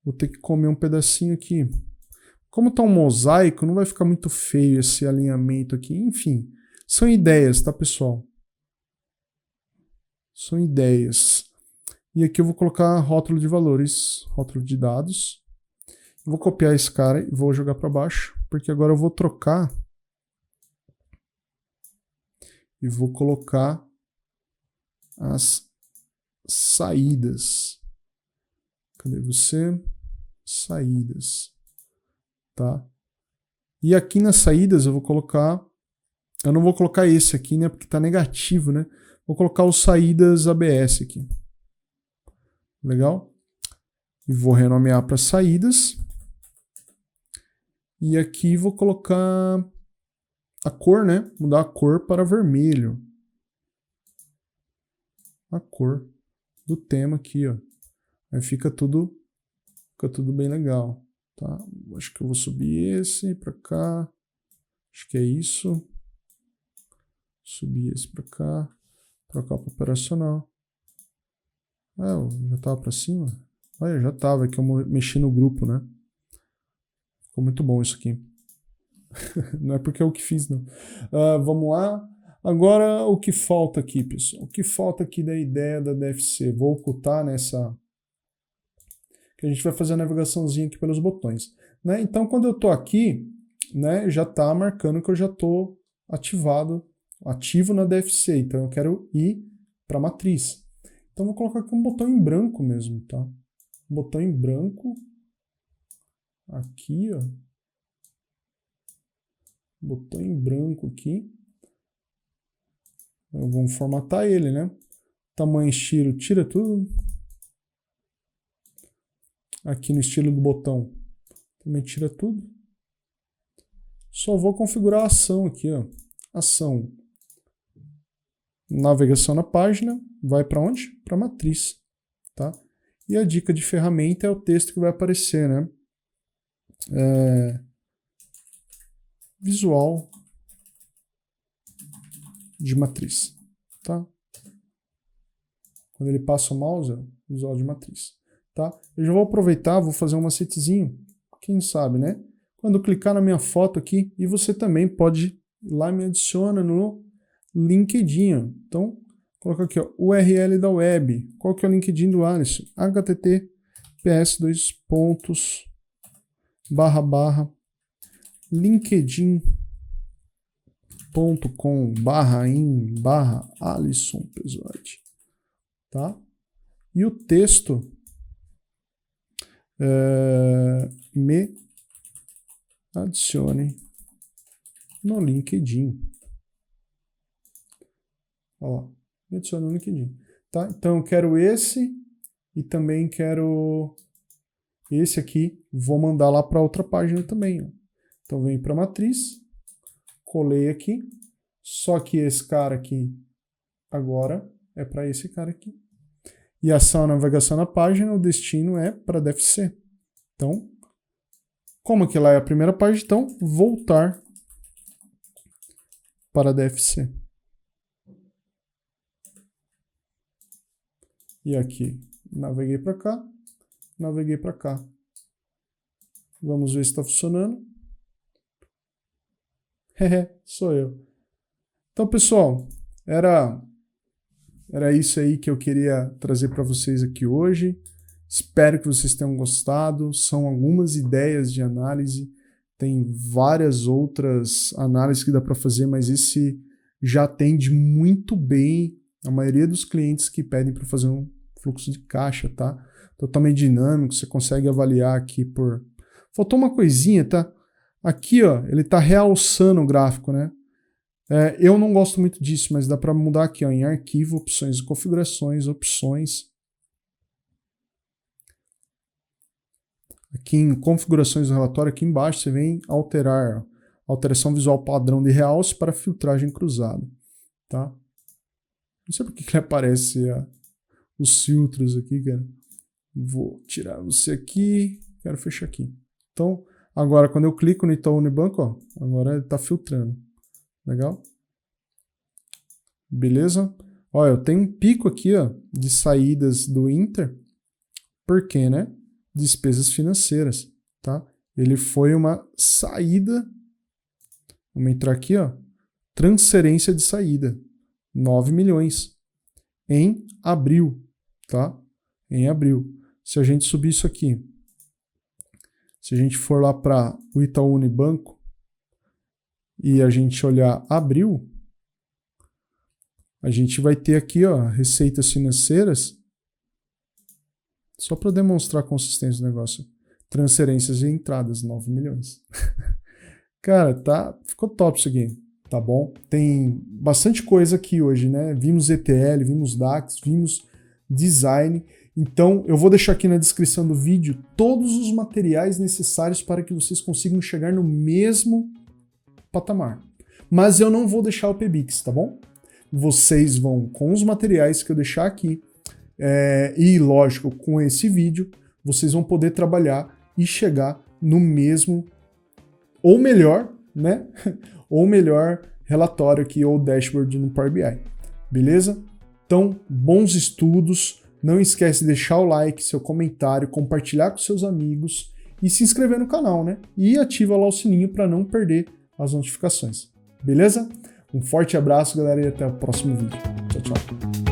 Vou ter que comer um pedacinho aqui. Como tá um mosaico, não vai ficar muito feio esse alinhamento aqui. Enfim, são ideias, tá, pessoal? São ideias. E aqui eu vou colocar rótulo de valores, rótulo de dados. Vou copiar esse cara e vou jogar para baixo, porque agora eu vou trocar e vou colocar as saídas. Cadê você? Saídas, tá? E aqui nas saídas eu vou colocar, eu não vou colocar esse aqui, né, porque tá negativo, né? Vou colocar os saídas ABS aqui. Legal? E vou renomear para saídas. E aqui vou colocar a cor, né? Mudar a cor para vermelho. A cor do tema aqui, ó. Aí fica tudo bem legal, tá? Acho que eu vou subir esse para cá. Acho que é isso. Subir esse para cá. Trocar para operacional. Já tava para cima? Olha, já tava, é que eu mexi no grupo, né? Ficou muito bom isso aqui. Não é porque é o que fiz, não. Vamos lá. Agora, o que falta aqui, pessoal? O que falta aqui da ideia da DFC? Vou ocultar nessa... que a gente vai fazer a navegaçãozinha aqui pelos botões. Né? Então, quando eu estou aqui, né, já está marcando que eu já estou ativo na DFC. Então, eu quero ir para a matriz. Então, vou colocar aqui um botão em branco mesmo, tá? Um botão em branco. Aqui, ó. Botão em branco aqui. Vamos formatar ele, né? Tamanho, estilo, tira tudo. Aqui no estilo do botão, também tira tudo. Só vou configurar a ação aqui, ó. Ação. Navegação na página. Vai para onde? Para a matriz, tá? E a dica de ferramenta é o texto que vai aparecer, né? Visual de matriz, tá? Quando ele passa o mouse, visual de matriz, tá? Eu já vou aproveitar, vou fazer um macetezinho, quem sabe, né? Quando eu clicar na minha foto aqui, e você também pode ir lá e me adiciona no LinkedIn. Então, coloca aqui, ó, URL da web. Qual que é o LinkedIn do Alisson? https://linkedin.com/in/Alisson Pesotti, tá? E o texto me adicione no LinkedIn. Ó, me adicione no LinkedIn, tá? Então eu quero esse e também quero esse aqui. Vou mandar lá para outra página também, ó. Então vem para a matriz, colei aqui, só que esse cara aqui agora é para esse cara aqui. E ação navegação na página, o destino é para DFC. Então, como que lá é a primeira página, então voltar para a DFC. E aqui, naveguei para cá, naveguei para cá. Vamos ver se está funcionando. Sou eu. Então, pessoal, era isso aí que eu queria trazer para vocês aqui hoje. Espero que vocês tenham gostado. São algumas ideias de análise. Tem várias outras análises que dá para fazer, mas esse já atende muito bem a maioria dos clientes que pedem para fazer um fluxo de caixa, tá? Totalmente dinâmico, você consegue avaliar aqui por... Faltou uma coisinha, tá? Aqui, ó, ele tá realçando o gráfico, né? Eu não gosto muito disso, mas dá para mudar aqui, ó, em arquivo, opções e configurações, opções. Aqui em configurações do relatório, aqui embaixo você vem alterar, ó, alteração visual padrão de realce para filtragem cruzada, tá? Não sei por que aparece os filtros aqui, cara. Vou tirar você aqui, quero fechar aqui. Então, agora quando eu clico no Itaú Unibanco, ó, agora ele está filtrando. Legal? Beleza? Ó, eu tenho um pico aqui, ó, de saídas do Inter. Por quê, né? Despesas financeiras, tá? Ele foi uma saída. Vamos entrar aqui, ó. Transferência de saída. 9 milhões. Em abril, tá? Em abril. Se a gente subir isso aqui, Se a gente for lá para o Itaú Unibanco e a gente olhar abril, a gente vai ter aqui, ó, receitas financeiras, só para demonstrar a consistência do negócio. Transferências e entradas, 9 milhões. Cara, ficou top isso aqui, tá bom? Tem bastante coisa aqui hoje, né? Vimos ETL, vimos DAX, vimos design. Então, eu vou deixar aqui na descrição do vídeo todos os materiais necessários para que vocês consigam chegar no mesmo patamar. Mas eu não vou deixar o PBIX, tá bom? Vocês vão com os materiais que eu deixar aqui e, lógico, com esse vídeo, vocês vão poder trabalhar e chegar no mesmo, ou melhor, né? Ou melhor relatório aqui, ou dashboard no Power BI. Beleza? Então, bons estudos. Não esquece de deixar o like, seu comentário, compartilhar com seus amigos e se inscrever no canal, né? E ativa lá o sininho para não perder as notificações. Beleza? Um forte abraço, galera, e até o próximo vídeo. Tchau, tchau.